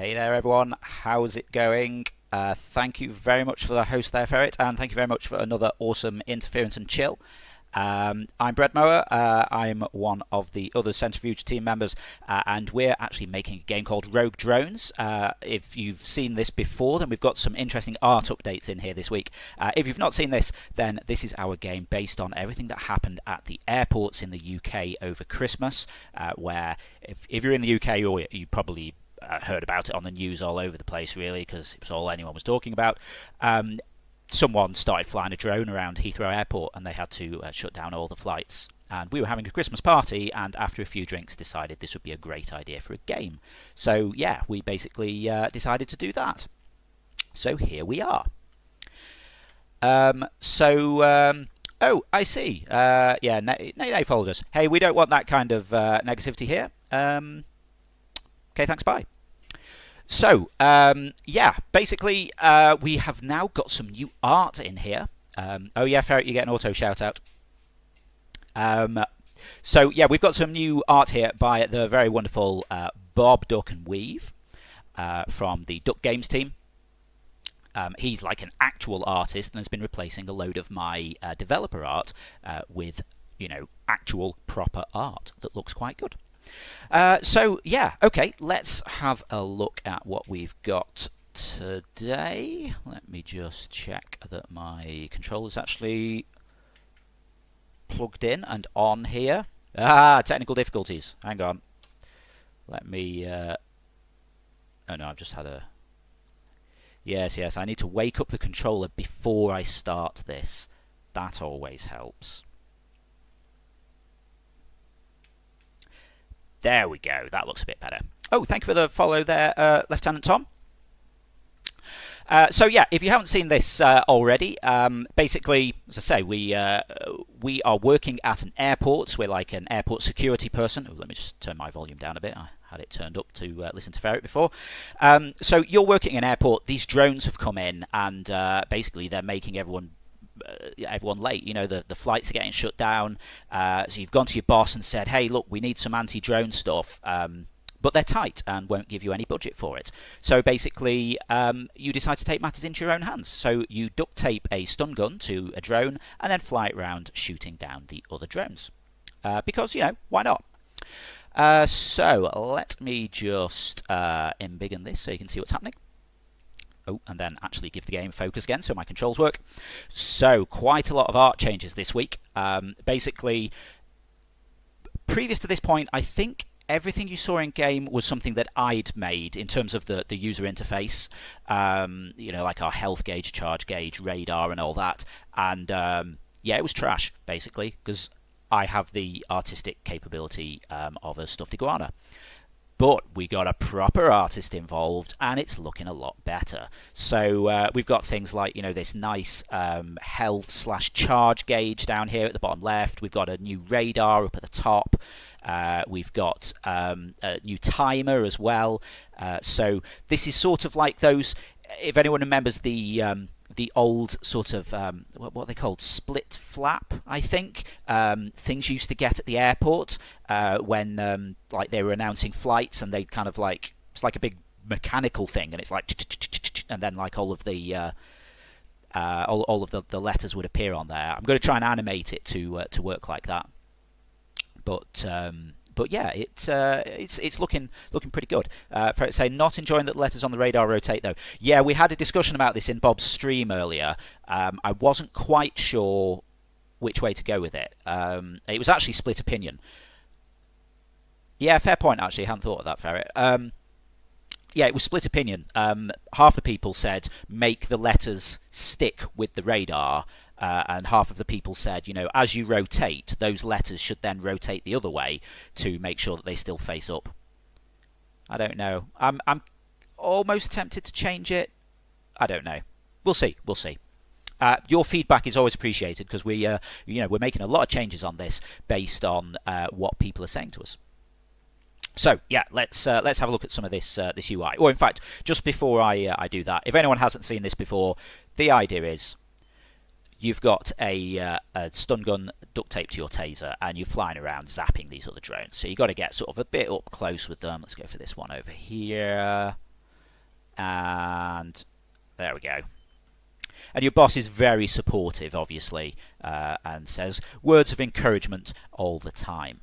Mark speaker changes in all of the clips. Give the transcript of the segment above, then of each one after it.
Speaker 1: Hey there, everyone. How's it going? Thank you very much for the host there, Ferret, and thank you very much for another awesome interference and chill. I'm Breadmower. I'm one of the other Centrifuge team members, and we're actually making a game called Rogue Drones. If you've seen this before, then we've got some interesting art updates in here this week. If you've not seen this, then this is our game based on everything that happened at the airports in the UK over Christmas, where if you're in the UK, you probably heard about it on the news all over the place, really, because it was all anyone was talking about. Someone started flying a drone around Heathrow Airport and they had to shut down all the flights. And we were having a Christmas party, and after a few drinks decided this would be a great idea for a game. So yeah, we basically decided to do that. So here we are. Oh, I see. Yeah, nay folders. Hey, we don't want that kind of negativity here. Okay, thanks, bye. So, yeah, basically, we have now got some new art in here. Oh, yeah, Ferret, you get an auto shout-out. So, yeah, we've got some new art here by the very wonderful Bob Duck and Weave from the Duck Games team. He's like an actual artist and has been replacing a load of my developer art with, you know, actual proper art that looks quite good. So yeah, okay, let's have a look at what we've got today. Let me just check that my controller's actually plugged in and on here. Technical difficulties. Hang on. Let me... oh no, I've just had a... Yes, I need to wake up the controller before I start this. That always helps. There we go. That looks a bit better. Oh, thank you for the follow there, Lieutenant Tom. So yeah, if you haven't seen this already, basically, as I say, we are working at an airport. We're like an airport security person. Oh, let me just turn my volume down a bit. I had it turned up to listen to Ferret before. So you're working in an airport. These drones have come in, and basically they're making everyone late. You know, the flights are getting shut down. So you've gone to your boss and said, hey, look, we need some anti-drone stuff. But they're tight and won't give you any budget for it. So basically, you decide to take matters into your own hands. So you duct tape a stun gun to a drone and then fly it around shooting down the other drones. Because, you know, why not? So let me just embiggen this so you can see what's happening. Oh, and then actually give the game focus again so my controls work. So quite a lot of art changes this week. Basically, previous to this point, I think everything you saw in game was something that I'd made in terms of the user interface. You know, like our health gauge, charge gauge, radar, and all that. And yeah, it was trash basically because I have the artistic capability of a stuffed iguana. But we got a proper artist involved, and it's looking a lot better. So we've got things like, you know, this nice health/charge gauge down here at the bottom left. We've got a new radar up at the top. We've got a new timer as well. So this is sort of like those. If anyone remembers the old sort of what are they called, split flap, I think, things you used to get at the airport when like they were announcing flights, and they'd kind of like, it's like a big mechanical thing, and it's like, and then like all of the all of the letters would appear on there. I'm going to try and animate it to work like that, but yeah, it's looking pretty good. Ferret say, not enjoying that the letters on the radar rotate though. Yeah, we had a discussion about this in Bob's stream earlier. I wasn't quite sure which way to go with it. It was actually split opinion. Yeah, fair point actually. I hadn't thought of that, Ferret. Yeah, it was split opinion. Half the people said make the letters stick with the radar. And half of the people said, you know, as you rotate, those letters should then rotate the other way to make sure that they still face up. I don't know. I'm almost tempted to change it. I don't know. We'll see. We'll see. Your feedback is always appreciated because we, you know, we're making a lot of changes on this based on what people are saying to us. So yeah, let's have a look at some of this this UI. Or in fact, just before I do that, if anyone hasn't seen this before, the idea is, you've got a stun gun duct taped to your taser, and you're flying around zapping these other drones. So you've got to get sort of a bit up close with them. Let's go for this one over here. And there we go. And your boss is very supportive, obviously, and says words of encouragement all the time.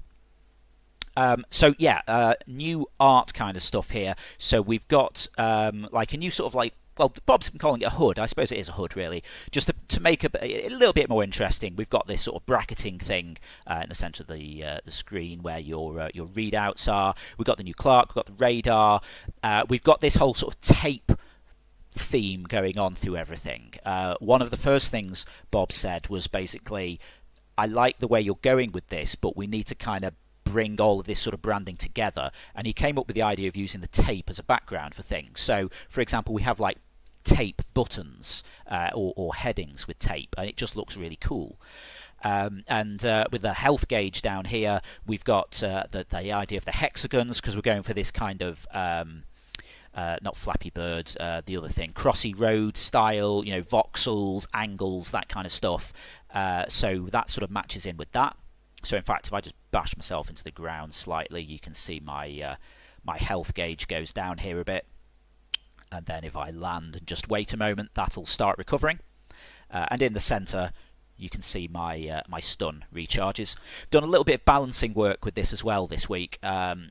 Speaker 1: So yeah, new art kind of stuff here. So we've got like a new sort of like, well, Bob's been calling it a hood. I suppose it is a hood, really. Just to make a little bit more interesting, we've got this sort of bracketing thing in the centre of the screen where your readouts are. We've got the new clock, we've got the radar. We've got this whole sort of tape theme going on through everything. One of the first things Bob said was basically, I like the way you're going with this, but we need to kind of bring all of this sort of branding together. And he came up with the idea of using the tape as a background for things. So, for example, we have like tape buttons or headings with tape, and it just looks really cool. And with the health gauge down here, we've got the idea of the hexagons, because we're going for this kind of not Flappy Bird, the other thing, Crossy Road style, you know, voxels, angles, that kind of stuff. So that sort of matches in with that. So in fact, if I just bash myself into the ground slightly, you can see my my health gauge goes down here a bit. And then if I land and just wait a moment, that'll start recovering. And in the centre, you can see my my stun recharges. Done a little bit of balancing work with this as well this week.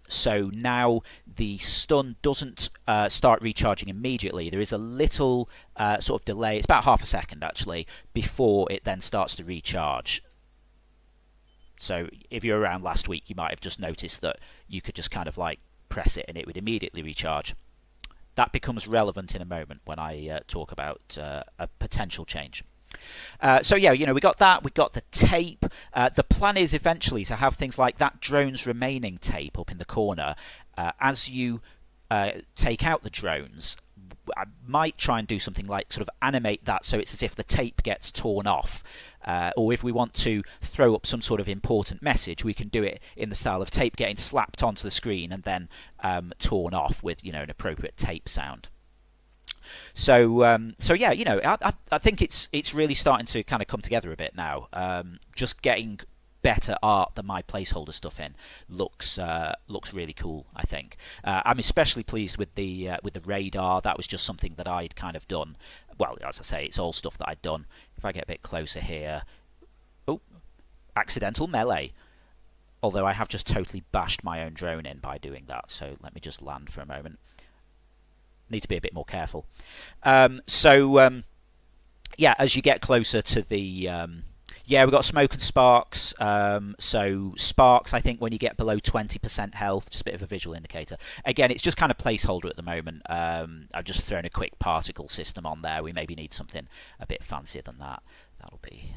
Speaker 1: So now the stun doesn't start recharging immediately. There is a little sort of delay. It's about half a second actually before it then starts to recharge. So if you're around last week, you might have just noticed that you could just kind of like press it and it would immediately recharge. That becomes relevant in a moment when I talk about a potential change. So yeah, you know, we got that, we got the tape. The plan is eventually to have things like that drones remaining tape up in the corner. As you take out the drones, I might try and do something like sort of animate that so it's as if the tape gets torn off. Or if we want to throw up some sort of important message, we can do it in the style of tape getting slapped onto the screen and then torn off with, you know, an appropriate tape sound. So so yeah, you know, I think it's really starting to kind of come together a bit now. Just getting better art than my placeholder stuff in looks really cool, I think. I'm especially pleased with the radar. That was just something that I'd kind of done. Well, as I say, it's all stuff that I'd done. If I get a bit closer here, oh, accidental melee. Although I have just totally bashed my own drone in by doing that. So let me just land for a moment. Need to be a bit more careful. Yeah, as you get closer to the yeah, we've got smoke and sparks. So sparks, I think when you get below 20% health, just a bit of a visual indicator. Again, it's just kind of placeholder at the moment. I've just thrown a quick particle system on there. We maybe need something a bit fancier than that. That'll be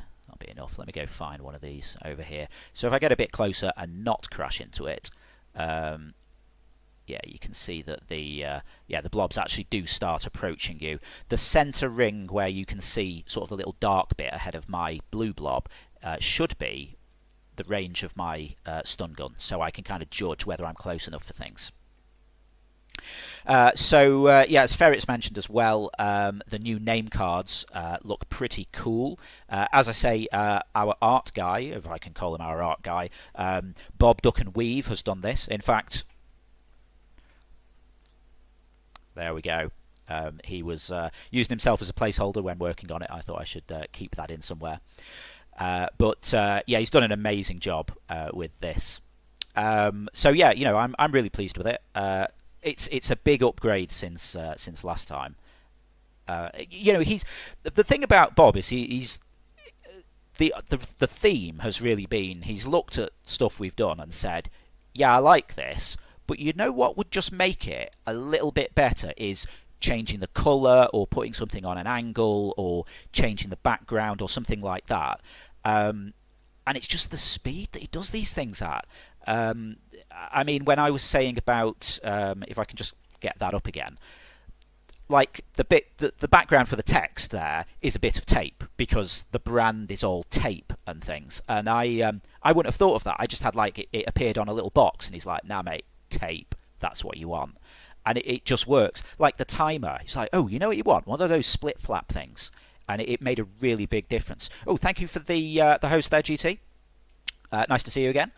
Speaker 1: enough. Let me go find one of these over here. So if I get a bit closer and not crash into it, yeah, you can see that the blobs actually do start approaching you. The center ring where you can see sort of the little dark bit ahead of my blue blob should be the range of my stun gun, so I can kind of judge whether I'm close enough for things. Yeah, as Ferret's mentioned as well, the new name cards look pretty cool. As I say, our art guy, if I can call him our art guy, Bob Duck and Weave has done this. In fact, there we go. He was using himself as a placeholder when working on it. I thought I should keep that in somewhere. But yeah, he's done an amazing job with this. So yeah, you know, I'm really pleased with it. It's a big upgrade since last time. You know, the thing about Bob is he's the theme has really been, he's looked at stuff we've done and said, yeah, I like this, but you know what would just make it a little bit better is changing the colour or putting something on an angle or changing the background or something like that. And it's just the speed that he does these things at. I mean, when I was saying about, if I can just get that up again, like the background for the text there is a bit of tape because the brand is all tape and things. And I wouldn't have thought of that. I just had like it appeared on a little box, and he's like, "Nah, mate, tape. That's what you want." And it just works. Like the timer, he's like, "Oh, you know what you want? One of those split flap things." And it made a really big difference. Oh, thank you for the host there, GT. Nice to see you again.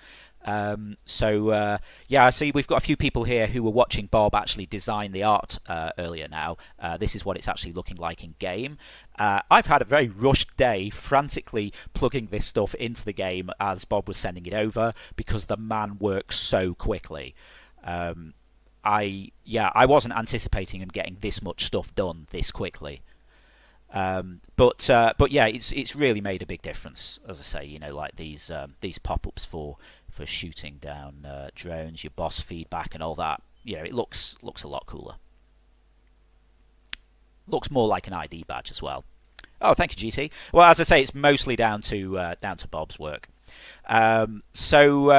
Speaker 1: Yeah, I see we've got a few people here who were watching Bob actually design the art earlier now. This is what it's actually looking like in game. I've had a very rushed day frantically plugging this stuff into the game as Bob was sending it over because the man works so quickly. I wasn't anticipating him getting this much stuff done this quickly. But yeah, it's really made a big difference. As I say, like these pop-ups for shooting down drones, your boss feedback, and all that. It looks a lot cooler. Looks more like an ID badge as well. Oh, thank you, GT. Well, as I say, it's mostly down to Bob's work. So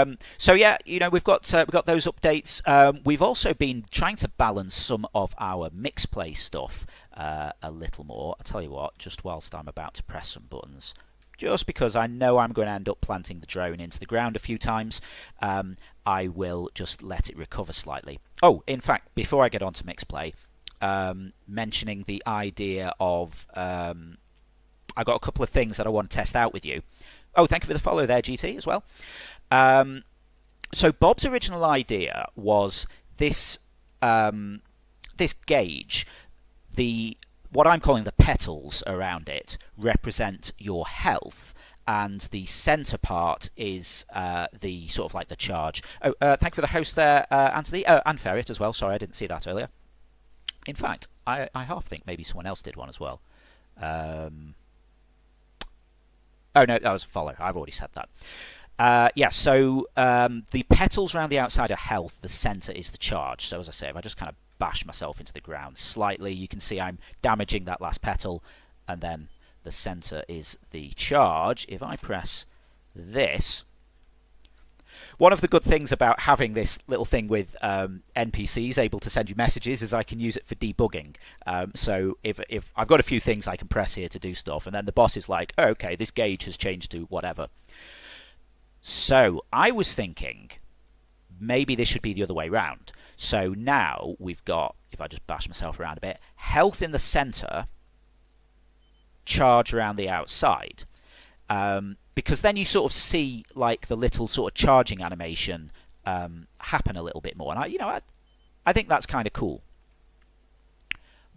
Speaker 1: yeah, we've got those updates. We've also been trying to balance some of our mix play stuff a little more. I'll tell you what, just whilst I'm about to press some buttons, just because I know I'm going to end up planting the drone into the ground a few times, I will just let it recover slightly. Oh, in fact, before I get on to mix play, mentioning the idea of I got a couple of things that I want to test out with you. Oh, thank you for the follow there, GT, as well. So Bob's original idea was this this gauge. What I'm calling the petals around it represent your health, and the center part is the sort of like the charge. Oh, thank you for the host there, Anthony, and Ferret as well. Sorry, I didn't see that earlier. In fact, I half think maybe someone else did one as well. Oh, no, that was a follow. I've already said that. Yeah, so the petals around the outside are health. The center is the charge. So as I say, if I just kind of bash myself into the ground slightly, you can see I'm damaging that last petal. And then the center is the charge. If I press this... One of the good things about having this little thing with NPCs able to send you messages is I can use it for debugging. So if I've got a few things I can press here to do stuff, and then the boss is like, oh, okay, this gauge has changed to whatever. So I was thinking maybe this should be the other way around. So now we've got, if I just bash myself around a bit, health in the center, charge around the outside. Because then you sort of see like the little sort of charging animation happen a little bit more, and I think that's kind of cool.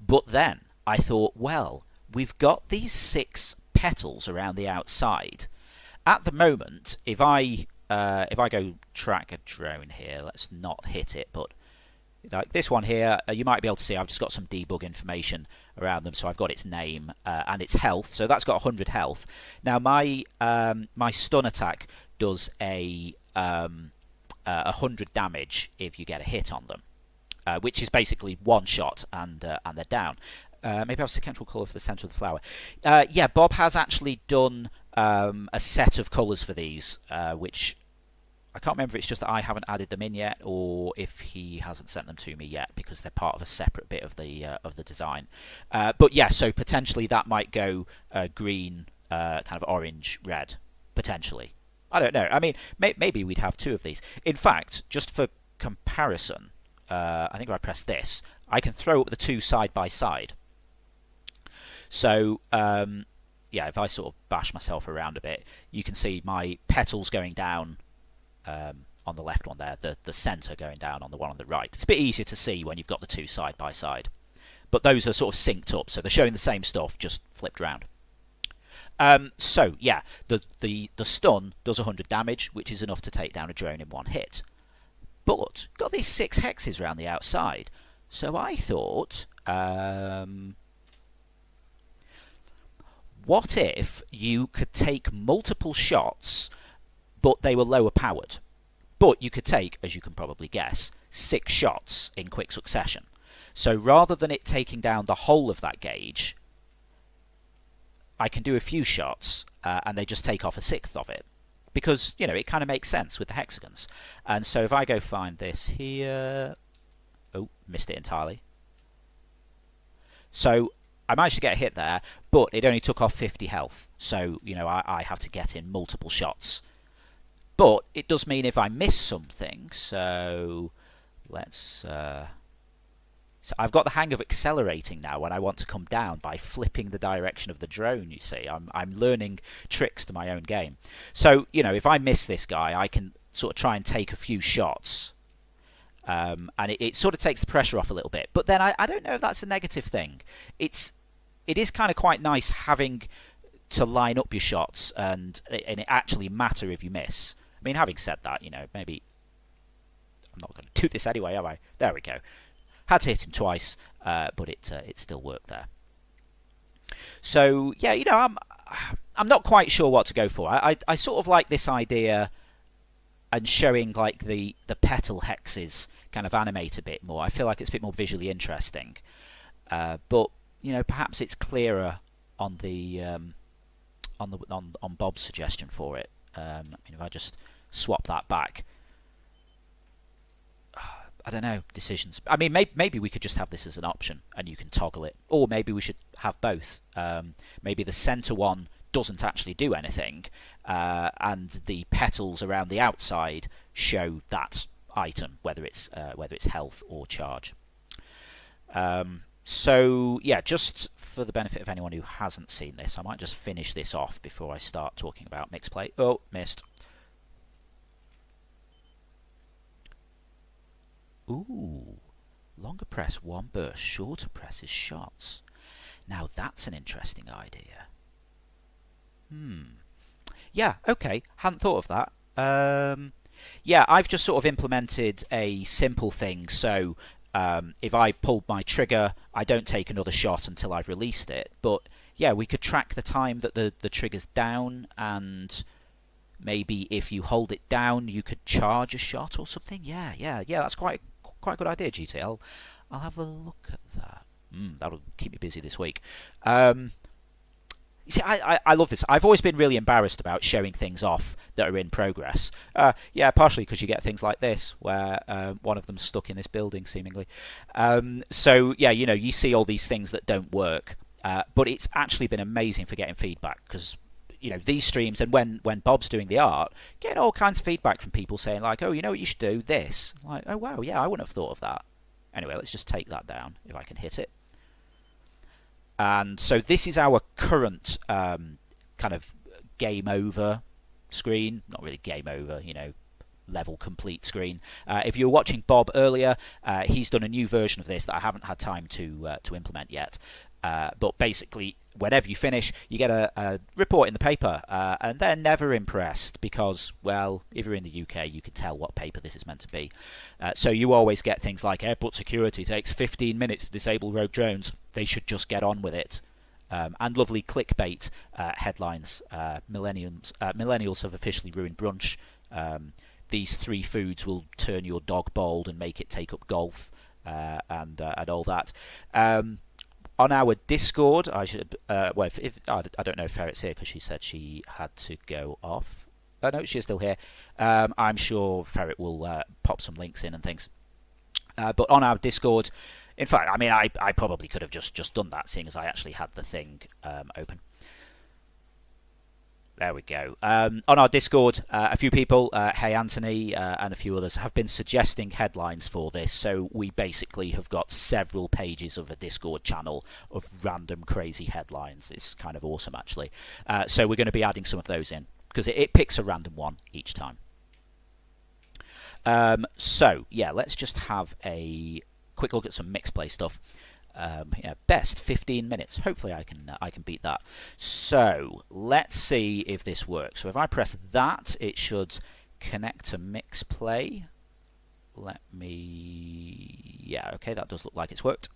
Speaker 1: But then I thought, well, we've got these 6 petals around the outside. At the moment, if I go track a drone here, let's not hit it, but like this one here, you might be able to see I've just got some debug information around them. So I've got its name and its health. So that's got 100 health. Now my stun attack does a 100 damage if you get a hit on them, which is basically one shot and they're down. Maybe I have a sequential colour for the centre of the flower. Yeah, Bob has actually done a set of colours for these, which I can't remember if it's just that I haven't added them in yet, or if he hasn't sent them to me yet, because they're part of a separate bit of the design. But yeah, so potentially that might go green, kind of orange, red, potentially. I don't know. I mean, maybe we'd have 2 of these. In fact, just for comparison, I think if I press this, I can throw up the 2 side by side. So yeah, if I sort of bash myself around a bit, you can see my petals going down on the left one there, the center going down on the one on the right. It's a bit easier to see when you've got the 2 side by side. But those are sort of synced up, so they're showing the same stuff, just flipped around. So yeah, the stun does 100 damage, which is enough to take down a drone in 1 hit. But got these 6 hexes around the outside, so I thought, what if you could take multiple shots, but they were lower powered? But you could take, as you can probably guess, 6 shots in quick succession. So rather than it taking down the whole of that gauge, I can do a few shots and they just take off a 1/6 of it. Because, it kind of makes sense with the hexagons. And so if I go find this here... Oh, missed it entirely. So I managed to get a hit there, but it only took off 50 health. So, I have to get in multiple shots. But it does mean if I miss something, so let's... So I've got the hang of accelerating now when I want to come down by flipping the direction of the drone, you see. I'm learning tricks to my own game. So, if I miss this guy, I can sort of try and take a few shots. And it sort of takes the pressure off a little bit. But then I don't know if that's a negative thing. It is kind of quite nice having to line up your shots and it actually matter if you miss. I mean, having said that, maybe I'm not going to do this anyway, am I? There we go. Had to hit him twice, but it still worked there. So yeah, I'm not quite sure what to go for. I sort of like this idea and showing like the petal hexes kind of animate a bit more. I feel like it's a bit more visually interesting. But perhaps it's clearer on the on Bob's suggestion for it. I mean, if I just swap that back, I don't know, decisions. I mean, maybe we could just have this as an option and you can toggle it, or maybe we should have both. Maybe the center one doesn't actually do anything, and the petals around the outside show that item, whether it's health or charge. So yeah, just for the benefit of anyone who hasn't seen this, I might just finish this off before I start talking about mixed play. Oh, missed. Ooh, longer press one burst, shorter presses shots. Now that's an interesting idea. Yeah, okay, hadn't thought of that. Yeah, I've just sort of implemented a simple thing, so if I pulled my trigger, I don't take another shot until I've released it. But yeah, we could track the time that the trigger's down, and maybe if you hold it down, you could charge a shot or something. Yeah, that's quite a good idea, GT. I'll have a look at that. That'll keep me busy this week. You see, I love this. I've always been really embarrassed about showing things off that are in progress. Yeah, partially because you get things like this, where one of them's stuck in this building, seemingly. So, yeah, you see all these things that don't work. But it's actually been amazing for getting feedback, because these streams, and when Bob's doing the art, getting all kinds of feedback from people saying, like, oh, what you should do? This. Like, oh, wow, yeah, I wouldn't have thought of that. Anyway, let's just take that down, if I can hit it. And so this is our current kind of game over screen. Not really game over, level complete screen. If you were watching Bob earlier, he's done a new version of this that I haven't had time to implement yet. But basically, whenever you finish, you get a report in the paper, and they're never impressed because, well, if you're in the UK, you can tell what paper this is meant to be. So you always get things like airport security takes 15 minutes to disable rogue drones. They should just get on with it. And lovely clickbait headlines. Millennials have officially ruined brunch. These 3 foods will turn your dog bald and make it take up golf, and all that. On our Discord, I should. Well, I don't know if Ferret's here because she said she had to go off. Oh no, she's still here. I'm sure Ferret will pop some links in and things. But on our Discord, in fact, I mean, I probably could have just done that, seeing as I actually had the thing open. There we go. On our Discord, a few people, Hey Anthony, and a few others, have been suggesting headlines for this. So we basically have got several pages of a Discord channel of random crazy headlines. It's kind of awesome, actually. So we're going to be adding some of those in, because it picks a random one each time. So, yeah, let's just have a quick look at some mixed play stuff. Yeah, best 15 minutes. Hopefully I can beat that. So let's see if this works. So if I press that, it should connect to mix play. Let me... Yeah, okay, that does look like it's worked.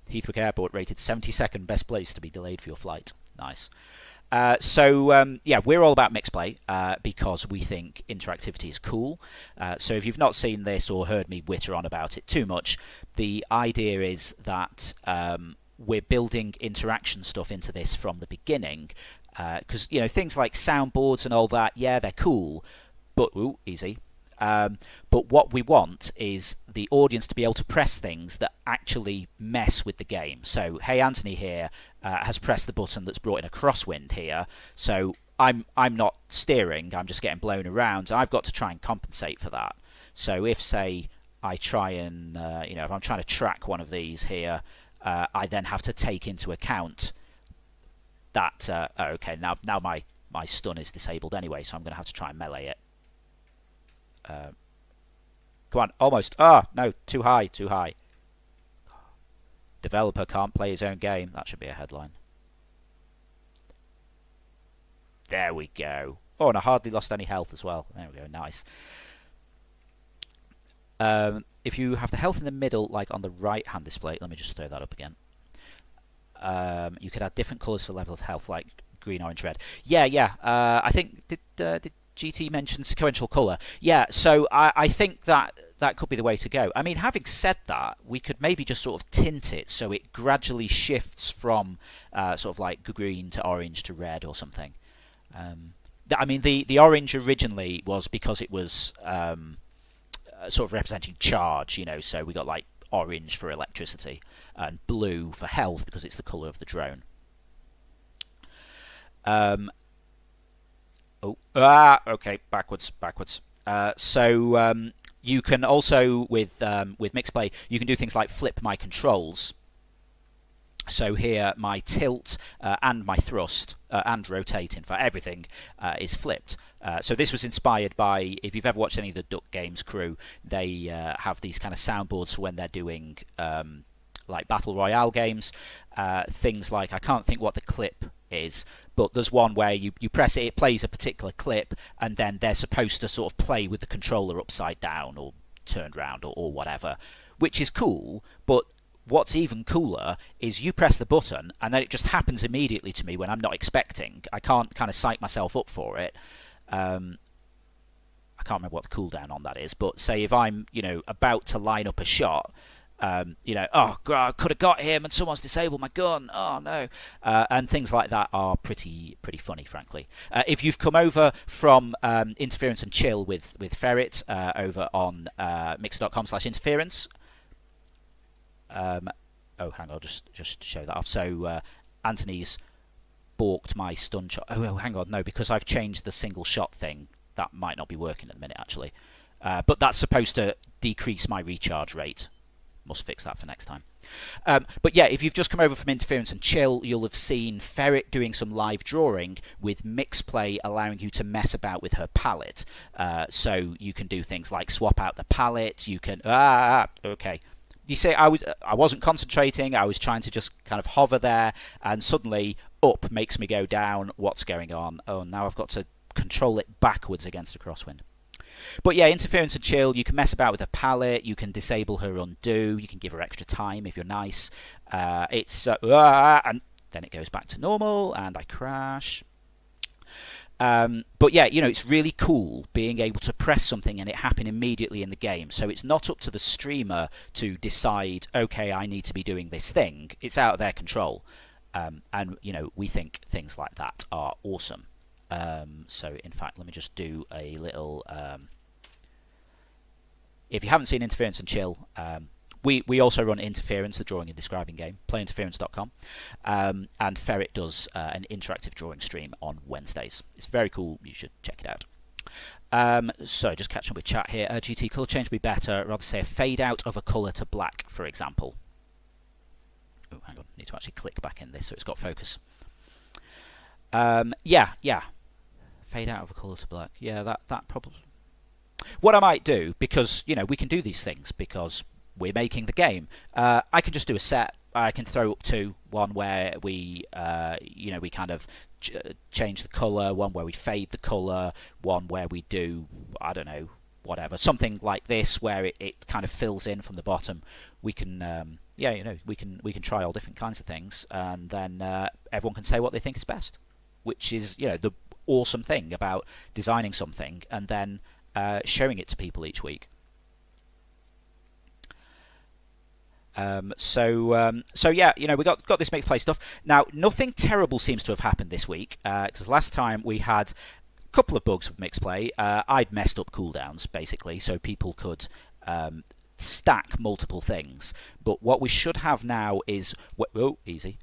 Speaker 1: Heathwick Airport rated 72nd best place to be delayed for your flight. Nice. Yeah, we're all about mixed play because we think interactivity is cool. So if you've not seen this or heard me witter on about it too much, the idea is that we're building interaction stuff into this from the beginning. Because, things like soundboards and all that, yeah, they're cool, but, ooh, easy. But what we want is the audience to be able to press things that actually mess with the game. So, Hey Anthony here has pressed the button that's brought in a crosswind here. So I'm not steering, I'm just getting blown around. I've got to try and compensate for that. So if, say, I try and, if I'm trying to track one of these here, I then have to take into account that, okay, now my stun is disabled anyway, so I'm going to have to try and melee it. Come on, almost. Ah, no, too high, too high. Developer can't play his own game. That should be a headline. There we go. Oh, and I hardly lost any health as well. There we go, nice. If you have the health in the middle, like on the right-hand display, let me just throw that up again. You could add different colours for level of health, like green, orange, red. Yeah. I think did GT mention sequential colour? Yeah. So I think that could be the way to go. I mean, having said that, we could maybe just sort of tint it so it gradually shifts from sort of like green to orange to red or something. I mean, the orange originally was because it was sort of representing charge, you know. So we got like orange for electricity and blue for health because it's the colour of the drone. Okay, backwards. So you can also with Mixplay, you can do things like flip my controls. So here, my tilt and my thrust and rotate, in fact, everything is flipped. So this was inspired by, if you've ever watched any of the Duck Games crew, they have these kind of soundboards for when they're doing like Battle Royale games. Things like, I can't think what the clip is, but there's one where you press it, it plays a particular clip, and then they're supposed to sort of play with the controller upside down or turned round or whatever, which is cool, but what's even cooler is you press the button and then it just happens immediately to me when I'm not expecting. I can't kind of psych myself up for it. I can't remember what the cooldown on that is, but say if I'm, you know, about to line up a shot, you know, oh God, I could have got him and someone's disabled my gun. Oh no, and things like that are pretty funny, frankly. If you've come over from Interference and Chill with Ferret over on mixer.com/interference. Oh, hang on, I'll just show that off. So Anthony's balked my stun shot. Oh, hang on, no, because I've changed the single shot thing. That might not be working at the minute, actually. But that's supposed to decrease my recharge rate. Must fix that for next time. But yeah, if you've just come over from Interference and Chill, you'll have seen Ferret doing some live drawing with Mixplay allowing you to mess about with her palette. So you can do things like swap out the palette. You can... okay. You say I wasn't concentrating, I was trying to just kind of hover there, and suddenly up makes me go down. What's going on? Oh, now I've got to control it backwards against a crosswind. But yeah, Interference and Chill, you can mess about with her palette, you can disable her undo, you can give her extra time if you're nice. And then it goes back to normal, and I crash. But yeah, you know, it's really cool being able to press something and it happen immediately in the game. So it's not up to the streamer to decide, okay, I need to be doing this thing. It's out of their control. And, you know, we think things like that are awesome. So, in fact, let me just do a little... if you haven't seen Interference and Chill... We also run Interference, the drawing and describing game, playinterference.com, and Ferret does an interactive drawing stream on Wednesdays. It's very cool, you should check it out. So just catching up with chat here. GT, colour change would be better, rather say a fade out of a colour to black, for example. Oh, hang on, need to actually click back in this so it's got focus. Yeah, fade out of a colour to black. Yeah, that probably... What I might do, because, you know, we can do these things because we're making the game. I can just do a set. I can throw up two. One where we, you know, we kind of change the colour. One where we fade the colour. One where we do, I don't know, whatever. Something like this where it kind of fills in from the bottom. We can, yeah, you know, we can try all different kinds of things, and then everyone can say what they think is best, which is, you know, the awesome thing about designing something and then showing it to people each week. So yeah, you know, we got this Mixplay stuff. Now, nothing terrible seems to have happened this week, because last time we had a couple of bugs with Mixplay. I'd messed up cooldowns, basically, so people could stack multiple things. But what we should have now is... Oh, easy.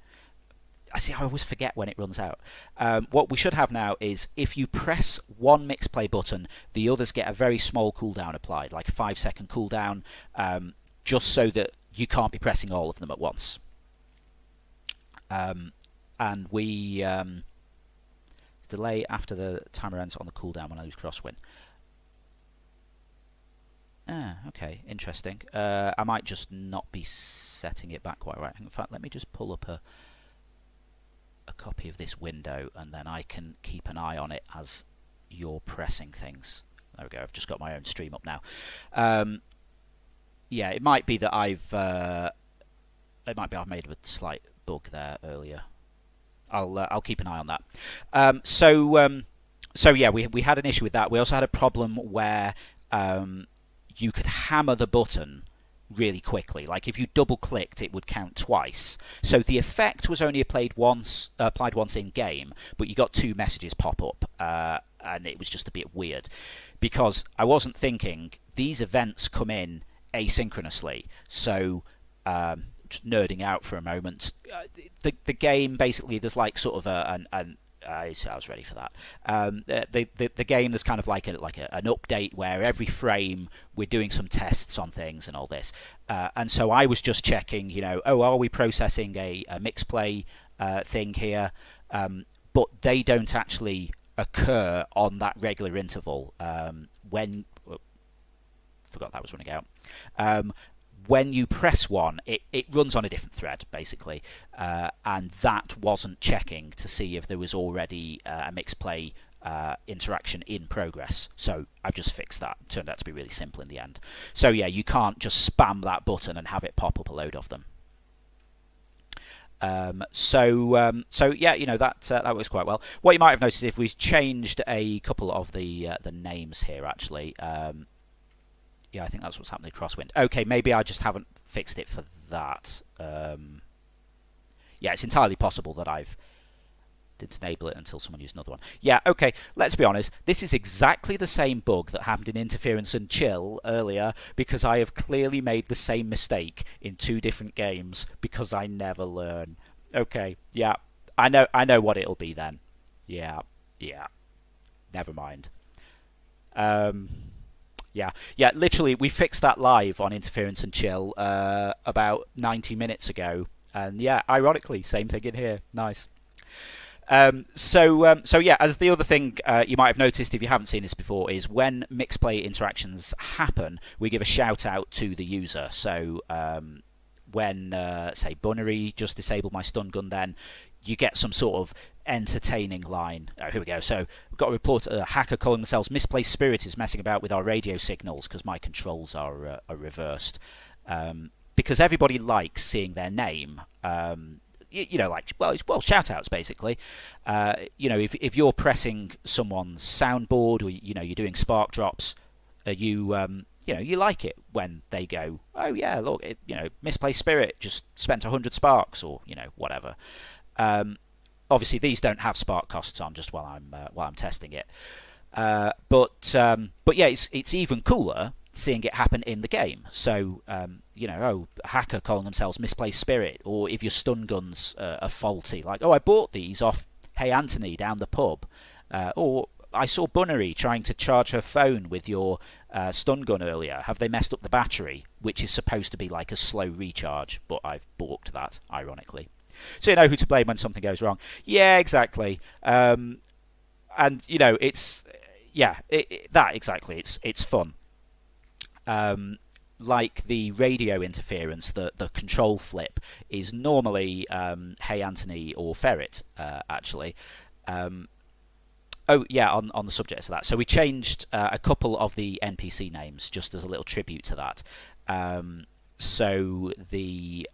Speaker 1: I always forget when it runs out. What we should have now is if you press one Mixplay button, the others get a very small cooldown applied, like a 5-second cooldown, just so that you can't be pressing all of them at once. And we delay after the timer ends on the cooldown when I lose crosswind. Ah, okay, interesting. I might just not be setting it back quite right. In fact, let me just pull up a copy of this window, and then I can keep an eye on it as you're pressing things. There we go. I've just got my own stream up now. Yeah, it might be that it might be I've made a slight bug there earlier. I'll keep an eye on that. So yeah, we had an issue with that. We also had a problem where you could hammer the button really quickly. Like if you double clicked, it would count twice. So the effect was only applied once in game, but you got two messages pop up, and it was just a bit weird because I wasn't thinking these events come in asynchronously. So just nerding out for a moment, the game basically there's like sort of I was ready for that. The game, there's kind of like an update where every frame we're doing some tests on things and all this. And so I was just checking, are we processing a mix play thing here? But they don't actually occur on that regular interval. Forgot that was running out. When you press one, it runs on a different thread, basically, and that wasn't checking to see if there was already a mixed play interaction in progress. So I've just fixed that. It turned out to be really simple in the end. So yeah, you can't just spam that button and have it pop up a load of them. So yeah, that works quite well. What you might have noticed if we've changed a couple of the names here, actually. Yeah, I think that's what's happening crosswind. Okay, maybe I just haven't fixed it for that. Yeah, it's entirely possible that I've didn't enable it until someone used another one. Yeah, okay, let's be honest. This is exactly the same bug that happened in Interference and Chill earlier, because I have clearly made the same mistake in two different games because I never learn. Okay, yeah, I know what it'll be then. Yeah, never mind. Yeah, literally, we fixed that live on Interference and Chill about 90 minutes ago. And yeah, ironically, same thing in here. Nice. So yeah, as the other thing you might have noticed if you haven't seen this before is when mixed play interactions happen, we give a shout out to the user. So when, say, Bunnery just disabled my stun gun, then you get some sort of entertaining line. Oh, here we go. So we've got a report, a hacker calling themselves Misplaced Spirit is messing about with our radio signals because my controls are reversed. Because everybody likes seeing their name. Well, shout outs basically. If you're pressing someone's soundboard or you're doing spark drops, you like it when they go, oh yeah, look, Misplaced Spirit just spent 100 sparks or whatever. Obviously, these don't have spark costs on just while I'm testing it. But yeah, it's even cooler seeing it happen in the game. So a hacker calling themselves Misplaced Spirit, or if your stun guns are faulty, like I bought these off Hey Anthony down the pub, or I saw Bunnery trying to charge her phone with your stun gun earlier. Have they messed up the battery, which is supposed to be like a slow recharge, but I've balked that, ironically. So you know who to blame when something goes wrong. Yeah, exactly. And it's that exactly. It's fun. Like the radio interference, the control flip is normally Hey Anthony or Ferret, actually. Oh yeah, on the subject of that. So we changed a couple of the NPC names just as a little tribute to that. So the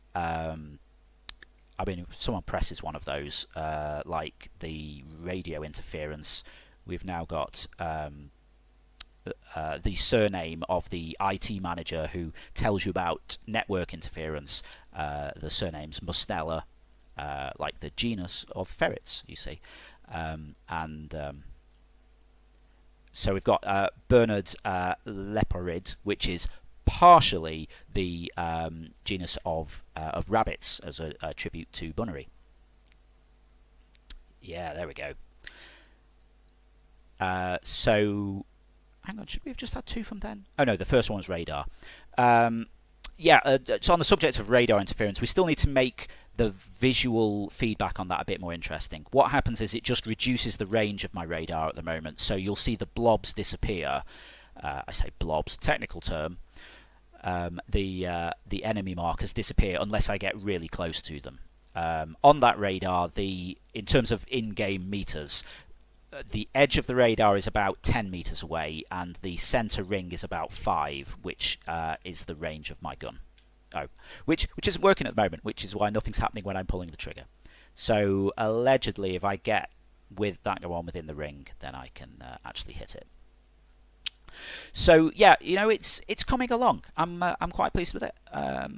Speaker 1: if someone presses one of those, like the radio interference, we've now got the surname of the IT manager who tells you about network interference. The surname's Mustella, like the genus of ferrets, you see. So we've got Bernard Leporid, which is partially the genus of rabbits as a tribute to Bunnery. Yeah, there we go. So, hang on, should we have just had two from then? Oh no, the first one was radar. So on the subject of radar interference, we still need to make the visual feedback on that a bit more interesting. What happens is it just reduces the range of my radar at the moment, so you'll see the blobs disappear. I say blobs, technical term, the enemy markers disappear unless I get really close to them. On that radar, in terms of in-game meters, the edge of the radar is about 10 meters away, and the center ring is about 5, which is the range of my gun. Oh, which isn't working at the moment, which is why nothing's happening when I'm pulling the trigger. So allegedly, if I get with that go on within the ring, then I can actually hit it. So yeah, it's coming along. I'm quite pleased with it. As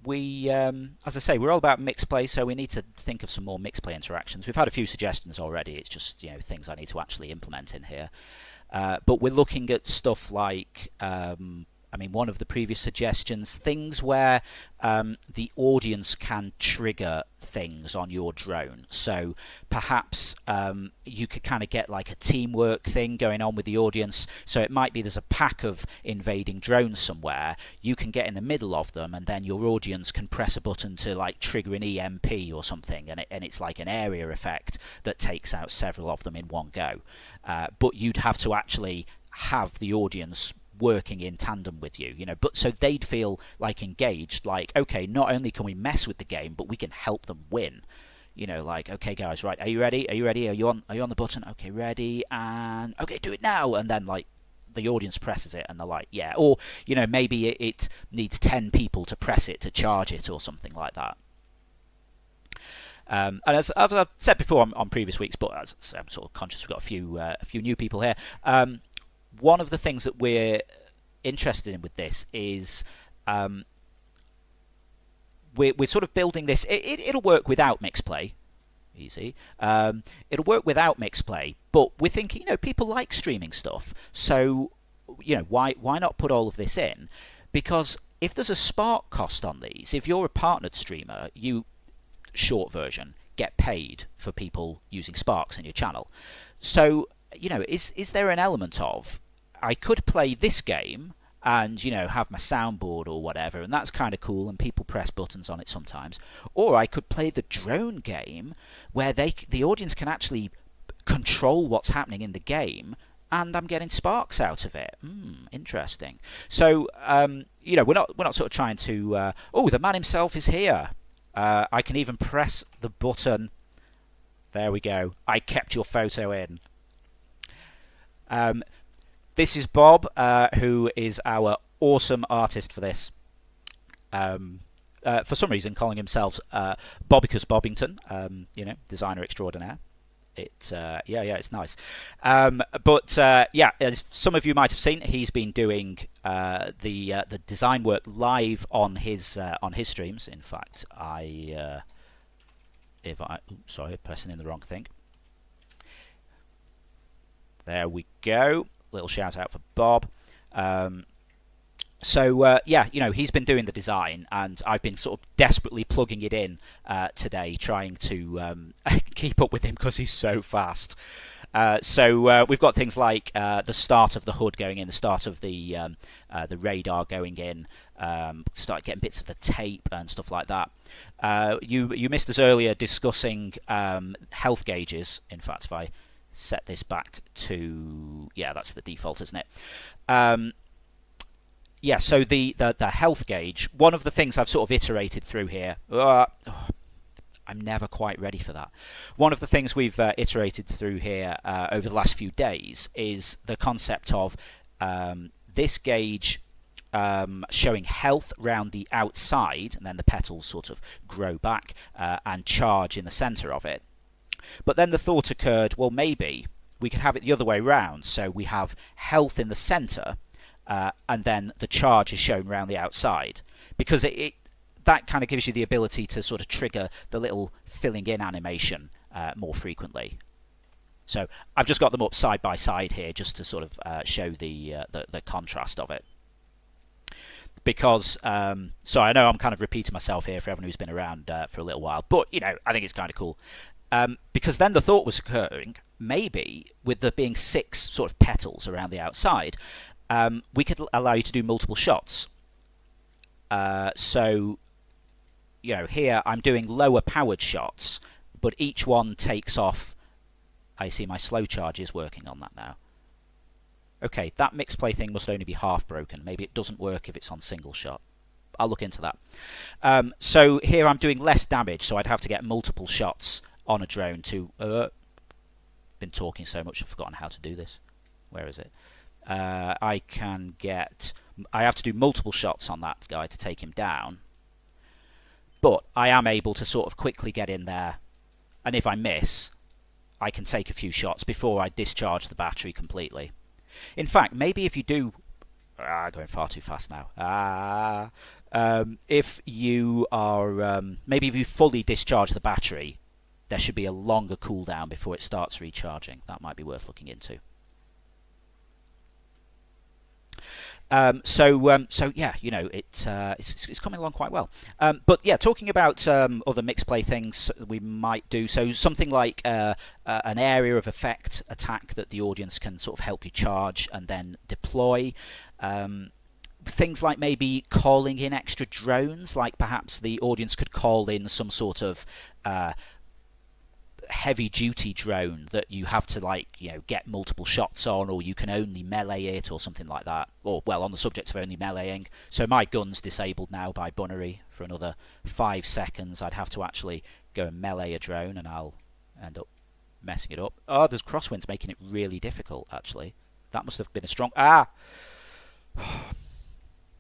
Speaker 1: I say, we're all about mixed play, so we need to think of some more mixed play interactions. We've had a few suggestions already. It's just things I need to actually implement in here. But we're looking at stuff like, one of the previous suggestions, things where the audience can trigger things on your drone. So perhaps you could kind of get like a teamwork thing going on with the audience. So it might be there's a pack of invading drones somewhere. You can get in the middle of them, and then your audience can press a button to like trigger an EMP or something, and it's like an area effect that takes out several of them in one go. But you'd have to actually have the audience working in tandem with you, but so they'd feel like engaged, like, okay, not only can we mess with the game, but we can help them win. Like, okay guys, right, are you ready? Are you on the button? Okay, ready, and okay, do it now. And then like the audience presses it and they're like, yeah. Or maybe it needs 10 people to press it to charge it or something like that. And as I've said before on previous weeks, but as I'm sort of conscious we've got a few new people here. One of the things that we're interested in with this is we're sort of building this. It'll work without mixed play, easy. It'll work without mixed play, but we're thinking, people like streaming stuff, so why not put all of this in? Because if there's a spark cost on these, if you're a partnered streamer, you, short version, get paid for people using sparks in your channel. So is there an element of, I could play this game and have my soundboard or whatever, and that's kind of cool, and people press buttons on it sometimes, or I could play the drone game where the audience can actually control what's happening in the game, and I'm getting sparks out of it. Interesting. So we're not sort of trying to oh, the man himself is here. I can even press the button. There we go. I kept your photo in. This is Bob, who is our awesome artist for this. For some reason, calling himself Bobbicus Bobbington, designer extraordinaire. It's nice. But as some of you might have seen, he's been doing the design work live on his streams. In fact, pressing in the wrong thing. There we go. Little shout out for Bob. He's been doing the design, and I've been sort of desperately plugging it in today, trying to keep up with him because he's so fast. We've got things like the start of the HUD going in, the start of the radar going in, start getting bits of the tape and stuff like that. You missed us earlier discussing health gauges. In fact, if I set this back to, that's the default, isn't it? So the health gauge, one of the things I've sort of iterated through here, I'm never quite ready for that. One of the things we've iterated through here over the last few days is the concept of this gauge showing health round the outside, and then the petals sort of grow back and charge in the center of it. But then the thought occurred, well, maybe we could have it the other way round. So we have health in the center, and then the charge is shown around the outside, because that kind of gives you the ability to sort of trigger the little filling in animation more frequently. So I've just got them up side by side here just to sort of show the contrast of it. Because, so I know I'm kind of repeating myself here for everyone who's been around for a little while, but I think it's kind of cool. Because then the thought was occurring, maybe with there being 6 sort of petals around the outside, we could allow you to do multiple shots. Here I'm doing lower powered shots, but each one takes off. I see my slow charge is working on that now. Okay, that mixed play thing must only be half broken. Maybe it doesn't work if it's on single shot. I'll look into that. So here I'm doing less damage, so I'd have to get multiple shots on a drone to... been talking so much I've forgotten how to do this. Where is it? I have to do multiple shots on that guy to take him down. But I am able to sort of quickly get in there, and if I miss, I can take a few shots before I discharge the battery completely. In fact, maybe if you do... going far too fast now. If you are... maybe if you fully discharge the battery, there should be a longer cooldown before it starts recharging. That might be worth looking into. So yeah, you know, it's coming along quite well. But yeah, talking about other mixed play things we might do. So something like an area of effect attack that the audience can sort of help you charge and then deploy. Things like maybe calling in extra drones, like perhaps the audience could call in some sort of heavy duty drone that you have to, like, you know, get multiple shots on, or you can only melee it or something like that. Or, well, on the subject of only meleeing, so my gun's disabled now by Bunnery for another 5 seconds. I'd have to actually go and melee a drone, and I'll end up messing it up. Oh, there's crosswinds making it really difficult, actually. That must have been a strong...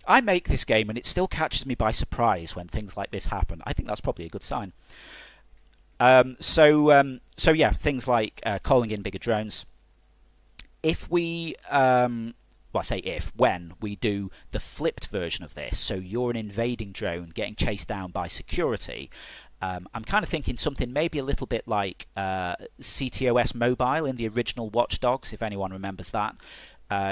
Speaker 1: I make this game and it still catches me by surprise when things like this happen. I think that's probably a good sign. So yeah, things like calling in bigger drones. If we, well, I say if, when we do the flipped version of this, so you're an invading drone getting chased down by security, I'm kind of thinking something maybe a little bit like CTOS Mobile in the original Watch Dogs, if anyone remembers that.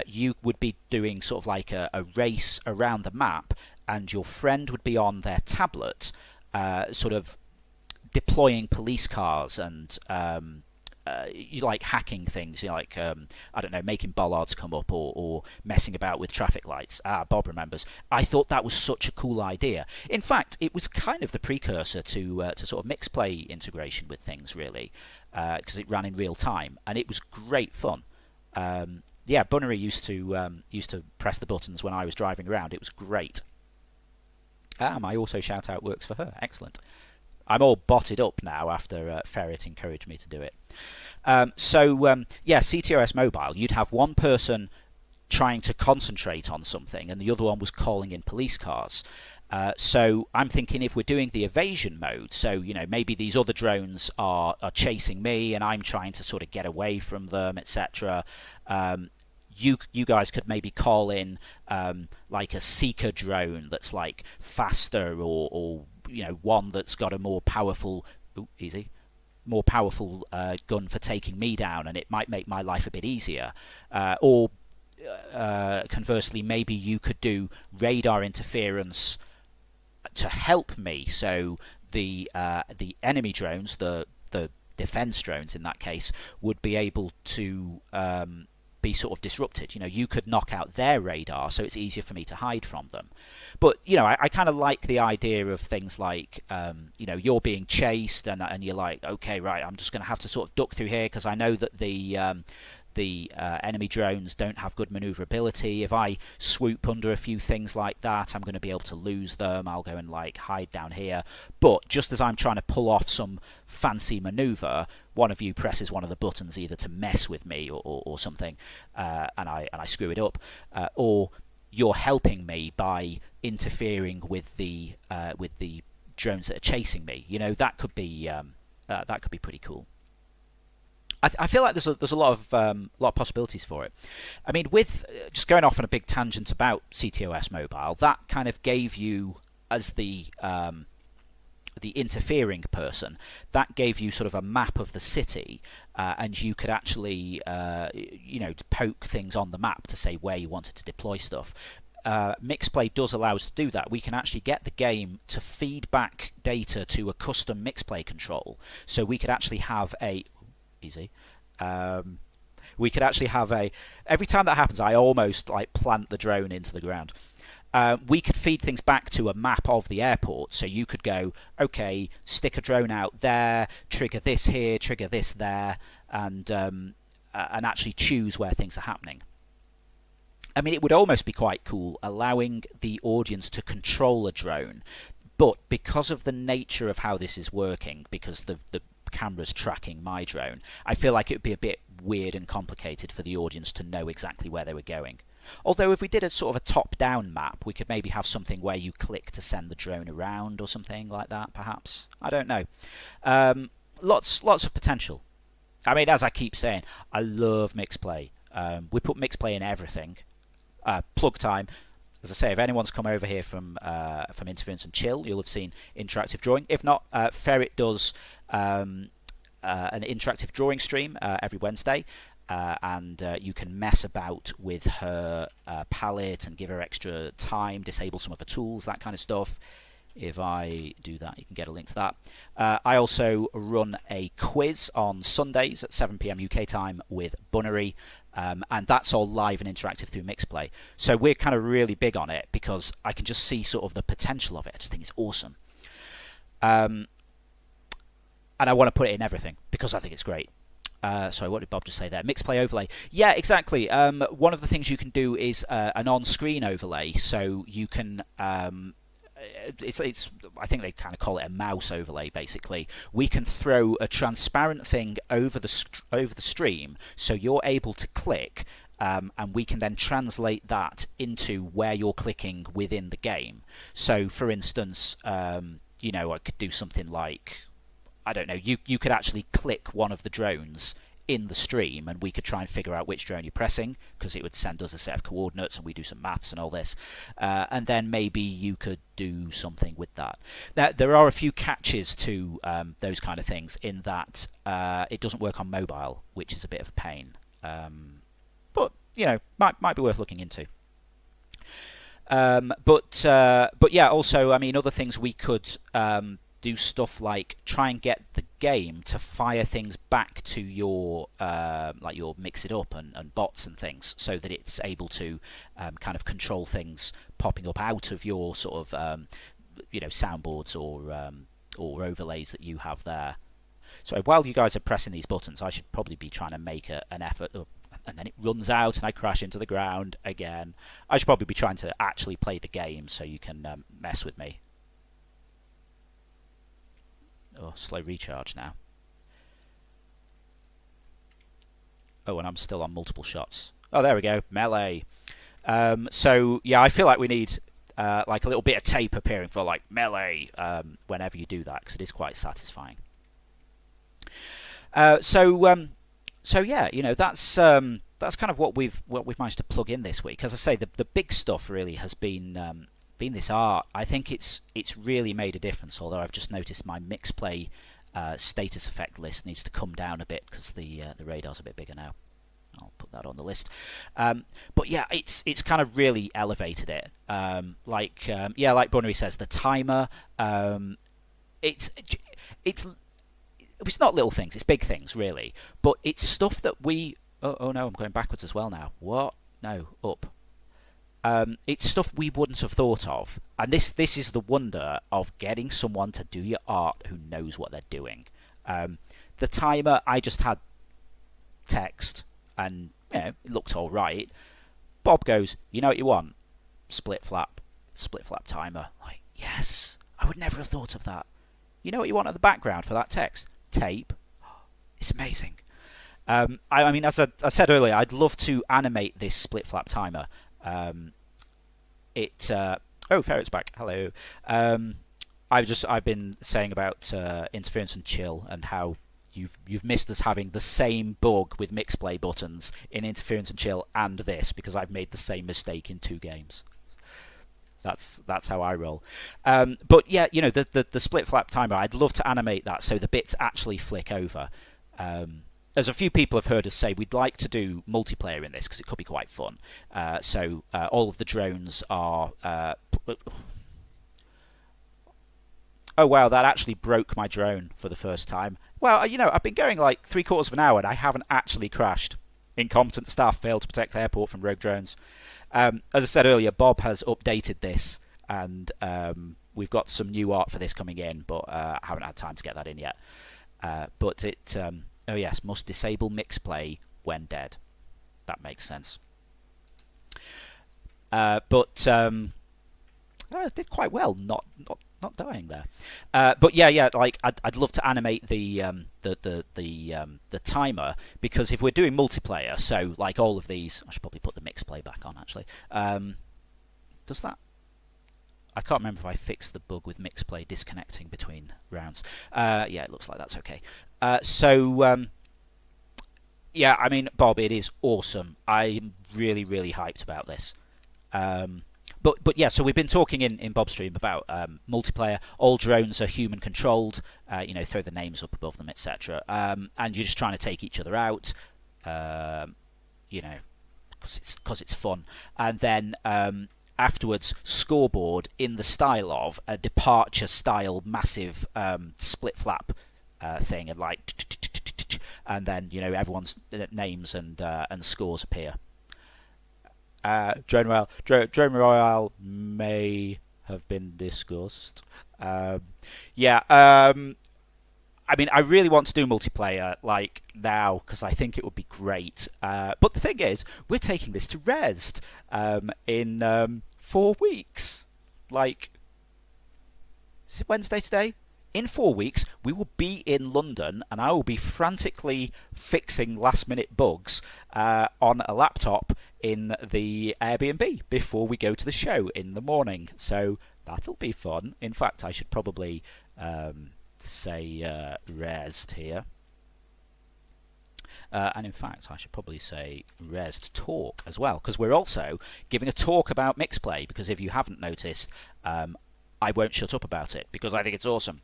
Speaker 1: You would be doing sort of like a race around the map, and your friend would be on their tablet, sort of deploying police cars and you like hacking things, you know, like I don't know, making bollards come up, or messing about with traffic lights. Bob remembers. I thought that was such a cool idea. In fact, it was kind of the precursor to sort of mixed play integration with things, really, because it ran in real time and it was great fun. Yeah, Bunnery used to press the buttons when I was driving around. It was great. My also shout out works for her. Excellent. I'm all botted up now after Ferret encouraged me to do it. Yeah, CTOS Mobile, you'd have one person trying to concentrate on something and the other one was calling in police cars. So I'm thinking if we're doing the evasion mode, so, you know, maybe these other drones are chasing me and I'm trying to sort of get away from them, etc. You guys could maybe call in like a seeker drone that's like faster, or you know, one that's got a more powerful gun for taking me down, and it might make my life a bit easier. Or conversely, maybe you could do radar interference to help me, so the enemy drones, the defense drones in that case, would be able to be sort of disrupted. You know, you could knock out their radar, so it's easier for me to hide from them. But, you know, I kind of like the idea of things like, you know, you're being chased and you're like, okay, right, I'm just going to have to sort of duck through here because I know that the enemy drones don't have good maneuverability. If I swoop under a few things like that, I'm going to be able to lose them. I'll go and like hide down here. But just as I'm trying to pull off some fancy maneuver, one of you presses one of the buttons either to mess with me or something, and I screw it up, or you're helping me by interfering with the drones that are chasing me. You know, that could be pretty cool. I feel like there's a lot of possibilities for it. I mean, with just going off on a big tangent about CTOS Mobile, that kind of gave you, as the interfering person, that gave you sort of a map of the city, and you could actually you know, poke things on the map to say where you wanted to deploy stuff. Mixplay does allow us to do that. We can actually get the game to feed back data to a custom Mixplay control, so we could actually have a we could actually have every time that happens, I almost like plant the drone into the ground. We could feed things back to a map of the airport, so you could go, okay, stick a drone out there, trigger this here, trigger this there, and actually choose where things are happening. I mean, it would almost be quite cool allowing the audience to control a drone, but because of the nature of how this is working, because the camera's tracking my drone, I feel like it would be a bit weird and complicated for the audience to know exactly where they were going. Although if we did a sort of a top-down map, we could maybe have something where you click to send the drone around or something like that, perhaps. I don't know. Lots of potential. I mean, as I keep saying, I love mixplay. We put mixplay in everything. Plug time. As I say, if anyone's come over here from Interference and Chill, you'll have seen interactive drawing. If not, Ferret does an interactive drawing stream every Wednesday. And you can mess about with her palette and give her extra time, disable some of her tools, that kind of stuff. If I do that, you can get a link to that. I also run a quiz on Sundays at 7 PM UK time with Bunnery, and that's all live and interactive through Mixplay. So we're kind of really big on it because I can just see sort of the potential of it. I just think it's awesome. And I want to put it in everything because I think it's great. Sorry, what did Bob just say there? Mixplay overlay. Yeah, exactly. One of the things you can do is an on-screen overlay, so you can. It's. I think they kind of call it a mouse overlay. Basically, we can throw a transparent thing over the stream, so you're able to click, and we can then translate that into where you're clicking within the game. So, for instance, you know, I could do something like, I don't know, you could actually click one of the drones in the stream and we could try and figure out which drone you're pressing, because it would send us a set of coordinates and we do some maths and all this. And then maybe you could do something with that. Now, there are a few catches to those kind of things in that it doesn't work on mobile, which is a bit of a pain. But, you know, might be worth looking into. But yeah, also, I mean, other things we could do stuff like try and get the game to fire things back to your like your Mix It Up and bots and things, so that it's able to kind of control things popping up out of your sort of you know, soundboards or overlays that you have there. So while you guys are pressing these buttons, I should probably be trying to make an effort. And then it runs out and I crash into the ground again. I should probably be trying to actually play the game so you can mess with me. Oh, slow recharge now. Oh, and I'm still on multiple shots. Oh, there we go. Melee. So, yeah, I feel like we need like a little bit of tape appearing for like melee whenever you do that, because it is quite satisfying. So yeah, you know, that's kind of what we've managed to plug in this week. As I say, the big stuff really has been this art. I think it's really made a difference. Although I've just noticed my Mixplay status effect list needs to come down a bit because the radar's a bit bigger now. I'll put that on the list. But yeah, it's kind of really elevated it. Like Bunnery says, the timer. It's not little things, it's big things, really. But it's stuff that we... Oh no, I'm going backwards as well now. What? No, up. It's stuff we wouldn't have thought of. And this is the wonder of getting someone to do your art who knows what they're doing. The timer, I just had text, and you know, it looked all right. Bob goes, you know what you want? Split flap timer. Like, yes, I would never have thought of that. You know what you want at the background for that text? Tape. It's amazing. I mean, as I said earlier, I'd love to animate this split flap timer. Oh, Ferret's back. Hello. I've been saying about Interference and Chill and how you've missed us having the same bug with Mixplay buttons in Interference and Chill and this, because I've made the same mistake in 2 games. That's how I roll. But yeah, you know, the split flap timer, I'd love to animate that so the bits actually flick over. As a few people have heard us say, we'd like to do multiplayer in this because it could be quite fun. So all of the drones are... Oh wow, that actually broke my drone for the first time. Well, you know, I've been going like 3/4 of an hour and I haven't actually crashed. Incompetent staff failed to protect airport from rogue drones. As I said earlier, Bob has updated this, and we've got some new art for this coming in, but I haven't had time to get that in yet. But it... oh yes, must disable Mixplay when dead. That makes sense. But I did quite well, not dying there. But yeah, like I'd love to animate the timer, because if we're doing multiplayer, so like all of these, I should probably put the mix play back on actually. Does that? I can't remember if I fixed the bug with mix play disconnecting between rounds. Yeah, it looks like that's okay. Yeah, I mean, Bob, it is awesome. I'm really hyped about this. But yeah, so we've been talking in Bob's stream about multiplayer. All drones are human controlled. Throw the names up above them, etc. And you're just trying to take each other out. You know, because it's fun. And then afterwards, scoreboard in the style of a departure style massive split flap thing, and like, and then everyone's names and scores appear. Drone Royale may have been discussed. Yeah, I mean, I really want to do multiplayer like now because I think it would be great. But the thing is, we're taking this to Rezzed in 4 weeks. Like, is it Wednesday today? In 4 weeks, we will be in London, and I will be frantically fixing last-minute bugs on a laptop in the Airbnb before we go to the show in the morning. So that'll be fun. In fact, I should probably say Rezzed here. And in fact, I should probably say Rezzed Talk as well, because we're also giving a talk about Mixplay, because if you haven't noticed, I won't shut up about it because I think it's awesome.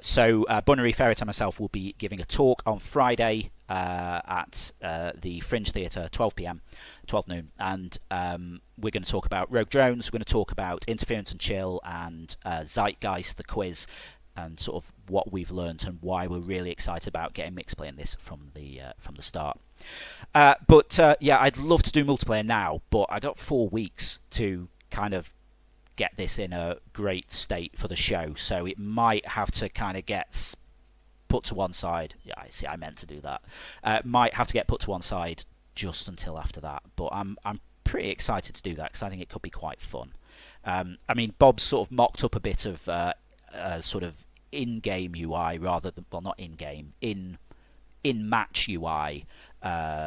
Speaker 1: So Bunnery Ferret and myself will be giving a talk on Friday at the Fringe Theatre, 12 p.m, 12 noon, and we're going to talk about Rogue Drones. We're going to talk about Interference and Chill and Zeitgeist, the quiz, and sort of what we've learnt and why we're really excited about getting Mixplay in this from the start. But yeah, I'd love to do multiplayer now, but I got 4 weeks to kind of get this in a great state for the show, so it might have to kind of get put to one side. Yeah, I see, I meant to do that. Might have to get put to one side just until after that, but I'm pretty excited to do that because I think it could be quite fun. I mean, Bob sort of mocked up a bit of sort of in-game UI rather than, well, not in-game, in-match UI.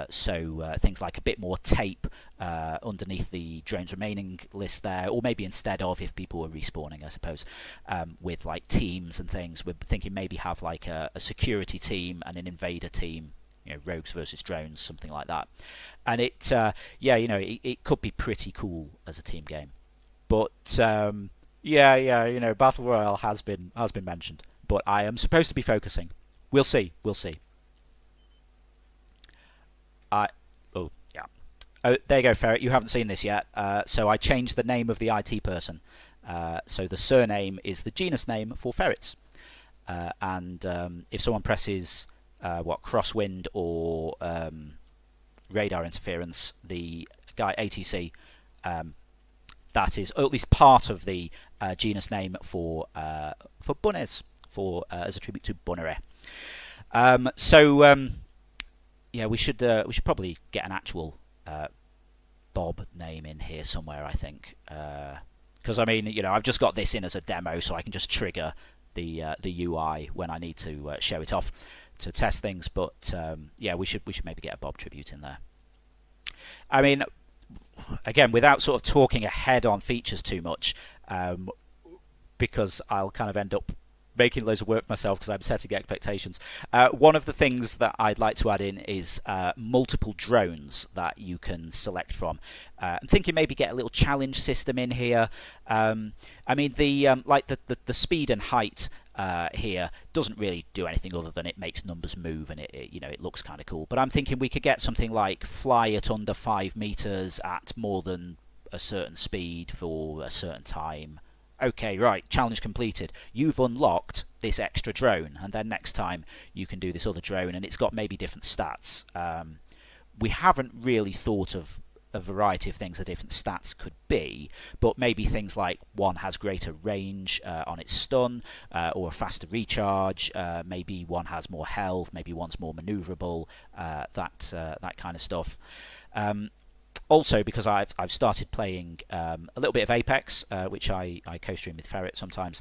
Speaker 1: So things like a bit more tape underneath the drones remaining list there, or maybe instead of, if people were respawning, I suppose, with like teams and things. We're thinking maybe have like a security team and an invader team, rogues versus drones, something like that. And it, yeah, it could be pretty cool as a team game. But yeah, Battle Royale has been mentioned, but I am supposed to be focusing. We'll see. Oh, there you go, Ferret. You haven't seen this yet. So I changed the name of the IT person. So the surname is the genus name for ferrets. And if someone presses crosswind or radar interference, the guy ATC, that is, or at least part of the genus name for bunnies, as a tribute to Bunnery. Yeah, we should probably get an actual Bob name in here somewhere, I think, because I mean, I've just got this in as a demo, so I can just trigger the UI when I need to show it off to test things. But yeah, we should maybe get a Bob tribute in there. I mean, again, without sort of talking ahead on features too much, because I'll kind of end up making loads of work for myself because I'm setting expectations. One of the things that I'd like to add in is multiple drones that you can select from. I'm thinking maybe get a little challenge system in here. I mean, the speed and height here doesn't really do anything other than it makes numbers move, and it looks kind of cool. But I'm thinking we could get something like fly at under 5 meters at more than a certain speed for a certain time. Okay, right, challenge completed. You've unlocked this extra drone, and then next time you can do this other drone, and it's got maybe different stats. We haven't really thought of a variety of things that different stats could be, but maybe things like one has greater range on its stun, or a faster recharge, maybe one has more health, maybe one's more maneuverable, that kind of stuff. Also, because I've started playing a little bit of Apex, which I co-stream with Ferret sometimes.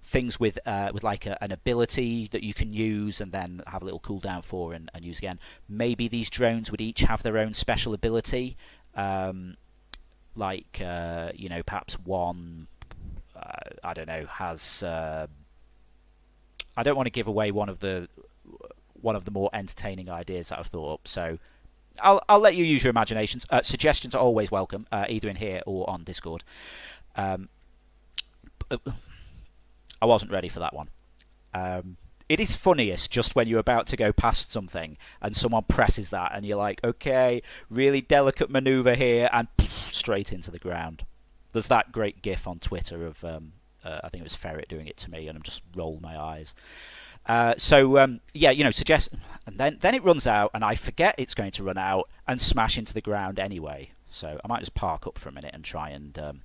Speaker 1: Things with like an ability that you can use and then have a little cooldown for and use again. Maybe these drones would each have their own special ability, like perhaps one. I don't know. Has I don't want to give away one of the more entertaining ideas that I've thought up. So I'll let you use your imaginations. Suggestions are always welcome, either in here or on Discord. I wasn't ready for that one. It is funniest just when you're about to go past something and someone presses that and you're like, okay, really delicate maneuver here, and straight into the ground. There's that great gif on Twitter of I think it was Ferret doing it to me, and I'm just rolled my eyes. Suggest, and then it runs out, and I forget it's going to run out and smash into the ground anyway. So I might just park up for a minute and try and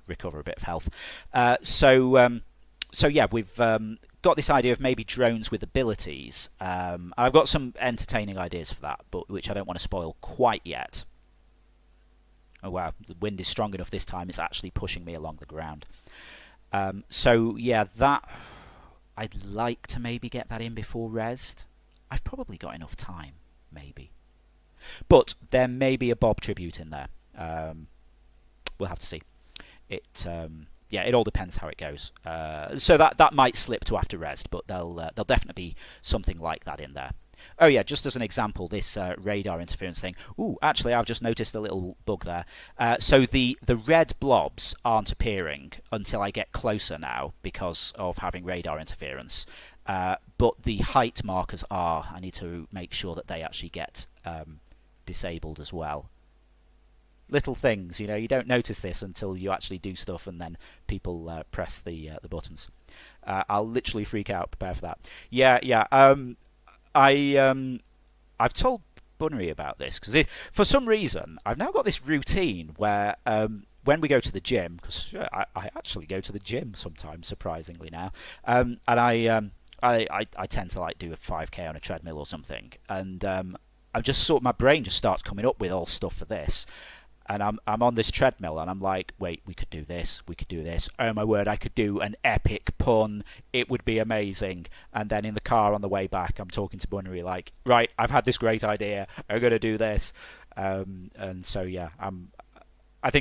Speaker 1: recover a bit of health. We've got this idea of maybe drones with abilities. I've got some entertaining ideas for that, but which I don't want to spoil quite yet. Oh wow, the wind is strong enough this time, it's actually pushing me along the ground. That I'd like to maybe get that in before Resd. I've probably got enough time, maybe. But there may be a Bob tribute in there. We'll have to see. It all depends how it goes. So that might slip to after Resd, but there'll definitely be something like that in there. Oh yeah, just as an example, this radar interference thing. Ooh, actually, I've just noticed a little bug there. So the red blobs aren't appearing until I get closer now because of having radar interference. But the height markers are. I need to make sure that they actually get disabled as well. Little things, you don't notice this until you actually do stuff, and then people press the buttons. I'll literally freak out. Prepare for that. I've told Bunnery about this because for some reason I've now got this routine where when we go to the gym, because I actually go to the gym sometimes, surprisingly now, and I tend to like do a 5k on a treadmill or something, and I just my brain just starts coming up with all stuff for this. And I'm on this treadmill, and I'm like, wait, we could do this, we could do this. Oh my word, I could do an epic pun. It would be amazing. And then in the car on the way back, I'm talking to Bunnery like, right, I've had this great idea. I'm going to do this. I think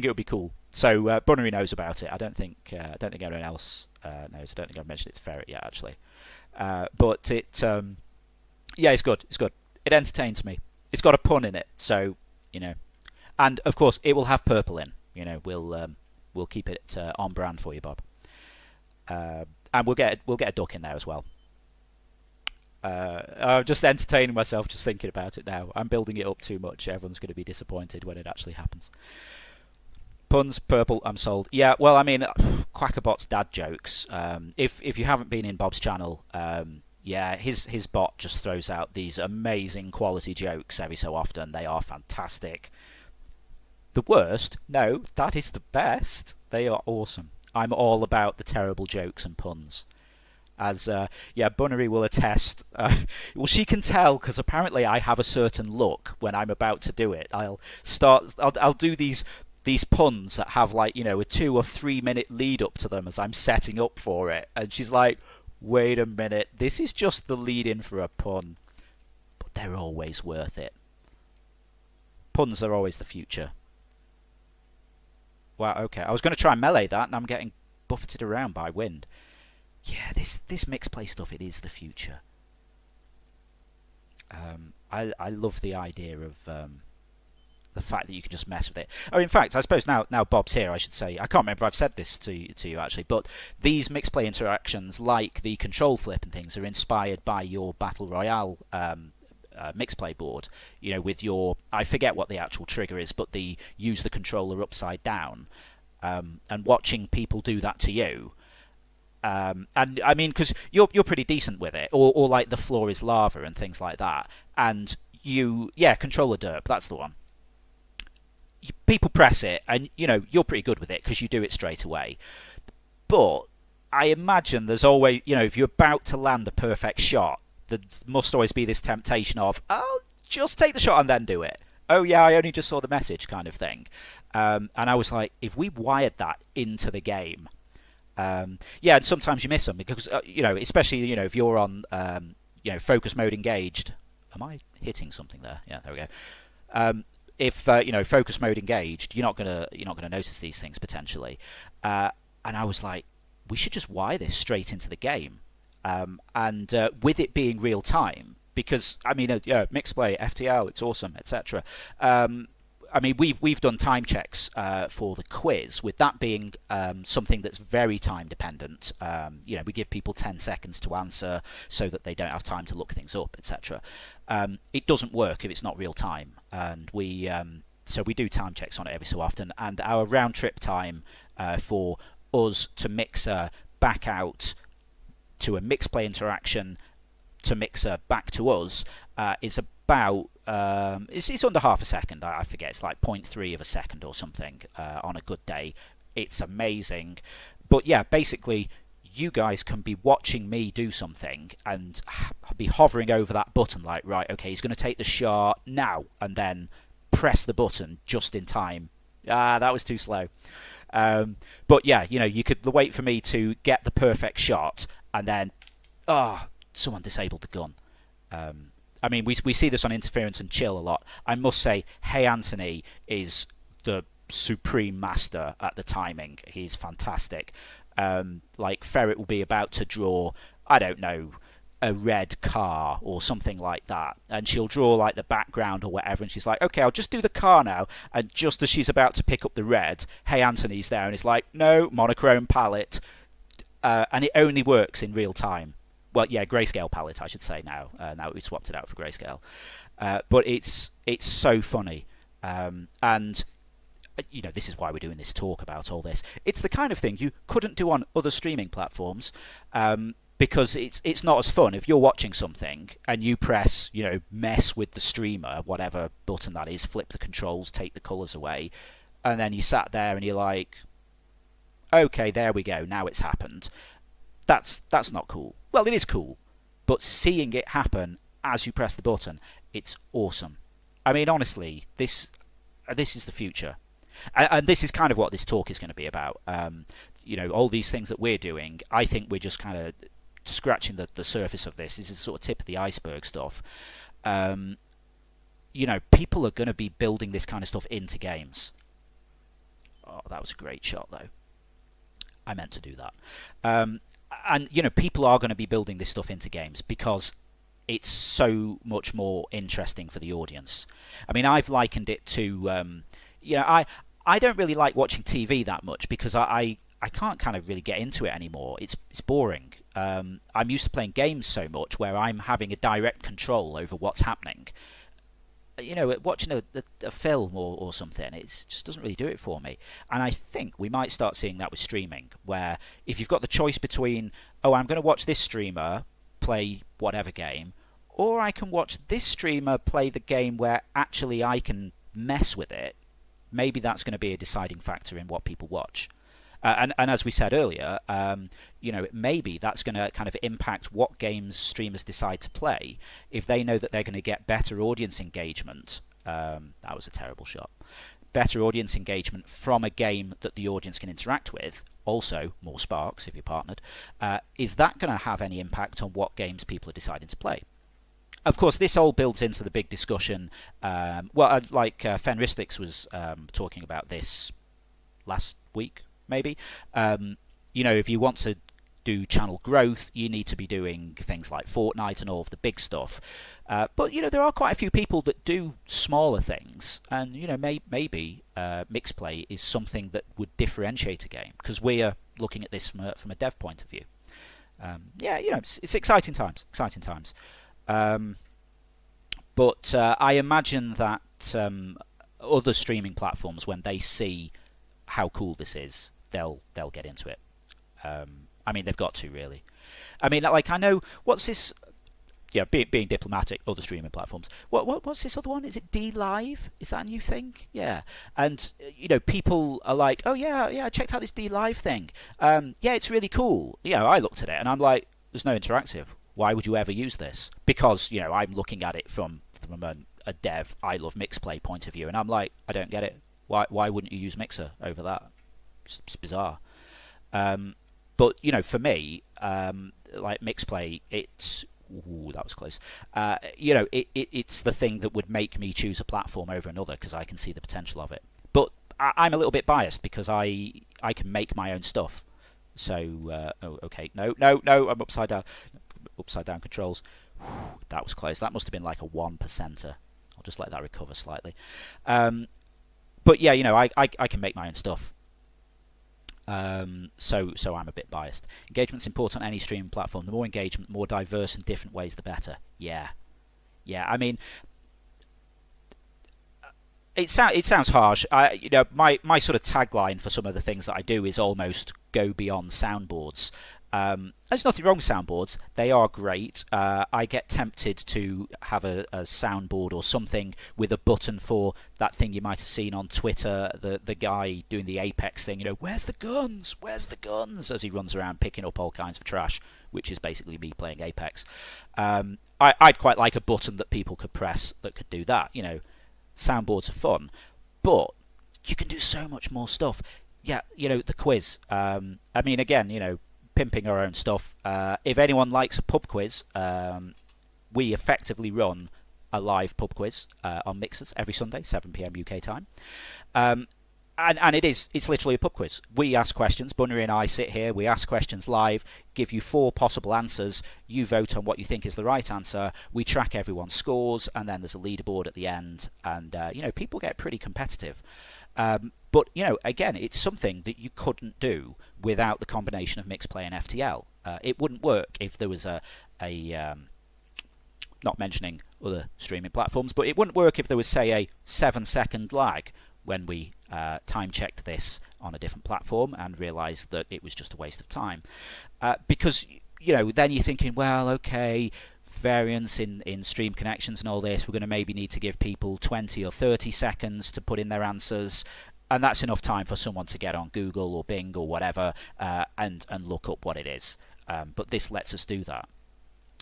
Speaker 1: it would be cool. So Bunnery knows about it. I don't think anyone else knows. I don't think I've mentioned it to Ferret yet, actually. But it's good. It's good. It entertains me. It's got a pun in it, so And of course, it will have purple in. We'll keep it on brand for you, Bob. And we'll get a duck in there as well. I'm just entertaining myself just thinking about it now. I'm building it up too much. Everyone's going to be disappointed when it actually happens. Puns, purple, I'm sold. Yeah, well, I mean, Quackerbot's dad jokes. If you haven't been in Bob's channel, his bot just throws out these amazing quality jokes every so often. They are fantastic. The worst? No, that is the best. They are awesome. I'm all about the terrible jokes and puns. As Bunnery will attest. Well, she can tell because apparently I have a certain look when I'm about to do it. I'll do these puns that have like a 2 or 3 minute lead up to them as I'm setting up for it, and she's like, "Wait a minute, this is just the lead in for a pun," but they're always worth it. Puns are always the future. Wow, okay. I was going to try and melee that, and I'm getting buffeted around by wind. Yeah, this mixed play stuff, it is the future. I love the idea of the fact that you can just mess with it. Oh, in fact, I suppose now Bob's here, I should say. I can't remember if I've said this to you actually, but these mixed play interactions, like the control flip and things, are inspired by your Battle Royale mixed play board, with your, I forget what the actual trigger is, but the use the controller upside down, and watching people do that to you, and I mean, because you're pretty decent with it, or like the floor is lava and things like that, and controller derp, that's the one. People press it, and you're pretty good with it because you do it straight away. But I imagine there's always, if you're about to land the perfect shot, there must always be this temptation of, I'll just take the shot and then do it. oh yeah, I only just saw the message kind of thing. And I was like, if we wired that into the game, yeah, and sometimes you miss them because especially if you're on focus mode engaged. Am I hitting something there? Yeah, there we go. If focus mode engaged, you're not gonna notice these things potentially. And I was like, we should just wire this straight into the game, and with it being real time, because I mean, mixed play, FTL, it's awesome, etc. I mean, we've done time checks for the quiz, with that being something that's very time dependent. We give people 10 seconds to answer so that they don't have time to look things up, etc. It doesn't work if it's not real time, and so we do time checks on it every so often. And our round trip time for us to mixer back out to a mix play interaction to mixer back to us is about it's under half a second. I forget, it's like 0.3 of a second or something on a good day. It's amazing. But yeah, basically you guys can be watching me do something and be hovering over that button like, right, okay, he's going to take the shot now, and then press the button just in time. That was too slow. But yeah, you could wait for me to get the perfect shot, and then someone disabled the gun. I mean, we see this on Interference and Chill a lot. I must say, Hey Anthony is the supreme master at the timing. He's fantastic. Like Ferret will be about to draw, I don't know, a red car or something like that, and she'll draw like the background or whatever, and she's like, okay, I'll just do the car now, and just as she's about to pick up the red, Hey Anthony's there and it's like, no, monochrome palette, and it only works in real time. Well, yeah, grayscale palette, I should say now. Now we swapped it out for grayscale, but it's so funny, and this is why we're doing this talk about all this. It's the kind of thing you couldn't do on other streaming platforms, because it's not as fun if you're watching something and you press mess with the streamer, whatever button that is, flip the controls, take the colours away, and then you sat there and you're like, okay, there we go, now it's happened. That's not cool. Well, it is cool, but seeing it happen as you press the button, it's awesome. I mean, honestly, this is the future, and this is kind of what this talk is going to be about. All these things that we're doing, I think we're just kind of scratching the surface of this. This is sort of tip of the iceberg stuff. People are going to be building this kind of stuff into games. Oh, that was a great shot, though. I meant to do that. And people are going to be building this stuff into games because it's so much more interesting for the audience. I mean, I've likened it to, I don't really like watching TV that much because I can't kind of really get into it anymore. It's boring. I'm used to playing games so much where I'm having a direct control over what's happening. Watching a film or something, it just doesn't really do it for me. And I think we might start seeing that with streaming, where if you've got the choice between, I'm going to watch this streamer play whatever game, or I can watch this streamer play the game where actually I can mess with it, maybe that's going to be a deciding factor in what people watch. And as we said earlier, maybe that's going to kind of impact what games streamers decide to play if they know that they're going to get better audience engagement. That was a terrible shot. Better audience engagement from a game that the audience can interact with. Also, more sparks if you're partnered. Is that going to have any impact on what games people are deciding to play? Of course, this all builds into the big discussion. Fenristics was talking about this last week, maybe. If you want to do channel growth, you need to be doing things like Fortnite and all of the big stuff. But there are quite a few people that do smaller things, and maybe mixed play is something that would differentiate a game, because we are looking at this from a dev point of view. It's exciting times. But I imagine that other streaming platforms, when they see how cool this is, they'll get into it. I mean, they've got to, really. I mean, like, I know, what's this? Yeah, being diplomatic, other streaming platforms. What's this other one? Is it D Live? Is that a new thing? Yeah. And people are like, oh yeah, I checked out this D Live thing. Yeah, it's really cool. I looked at it and I'm like, there's no interactive. Why would you ever use this? Because I'm looking at it from an a dev I love Mixplay point of view, and I'm like, I don't get it. Why wouldn't you use Mixer over that? It's bizarre. Um, but for me, like Mixplay, it's that was close. It's the thing that would make me choose a platform over another because I can see the potential of it. But I'm a little bit biased because I can make my own stuff. So okay, no, I'm upside down controls. That was close. That must have been like a 1%er. I'll just let that recover slightly. But yeah, I can make my own stuff. So I'm a bit biased. Engagement's important on any streaming platform. The more engagement, more diverse and different ways, the better. Yeah. I mean, it sounds harsh. My sort of tagline for some of the things that I do is almost go beyond soundboards. There's nothing wrong with soundboards. They are great. I get tempted to have a soundboard or something with a button for that thing you might have seen on Twitter, the guy doing the Apex thing, where's the guns? Where's the guns? As he runs around picking up all kinds of trash, which is basically me playing Apex. I'd quite like a button that people could press that could do that. Soundboards are fun, but you can do so much more stuff. Yeah, the quiz. I mean, again, pimping our own stuff. If anyone likes a pub quiz, we effectively run a live pub quiz on Mixers every Sunday, 7 p.m. UK time. And it's literally a pub quiz. We ask questions. Bunnery and I sit here. We ask questions live, give you 4 possible answers. You vote on what you think is the right answer. We track everyone's scores, and then there's a leaderboard at the end. And people get pretty competitive. But again, it's something that you couldn't do without the combination of Mixplay and FTL. It wouldn't work if there was a not mentioning other streaming platforms, but it wouldn't work if there was, say, a 7-second lag when we time checked this on a different platform and realised that it was just a waste of time. Because then you're thinking, well, okay, variance in stream connections and all this, we're going to maybe need to give people 20 or 30 seconds to put in their answers, and that's enough time for someone to get on Google or Bing or whatever and look up what it is. But this lets us do that.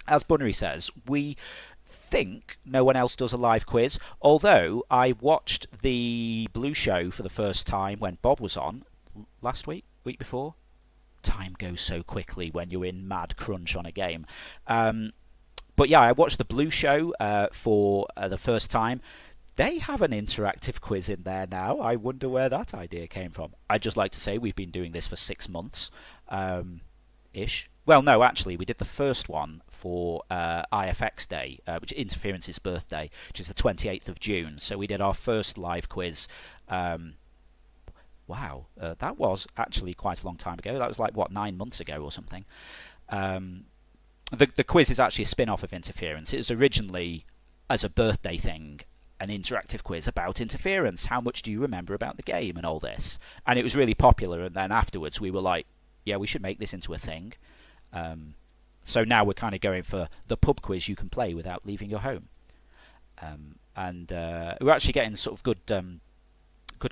Speaker 1: As Bunnery says, we think no one else does a live quiz, although I watched the Blue Show for the first time when Bob was on last week before. Time goes so quickly when you're in mad crunch on a game. But yeah, I watched the Blue Show for the first time. They have an interactive quiz in there now. I wonder where that idea came from. I'd just like to say we've been doing this for 6 months ish. Well, no, actually, we did the first one for IFX Day, which is Interference's birthday, which is the 28th of June. So we did our first live quiz. Wow, that was actually quite a long time ago. That was like, 9 months ago or something. The quiz is actually a spin-off of Interference. It was originally, as a birthday thing, an interactive quiz about interference. How much do you remember about the game and all this? And it was really popular, and then afterwards we were like, yeah, we should make this into a thing. So now we're kind of going for the pub quiz you can play without leaving your home. And we're actually getting sort of good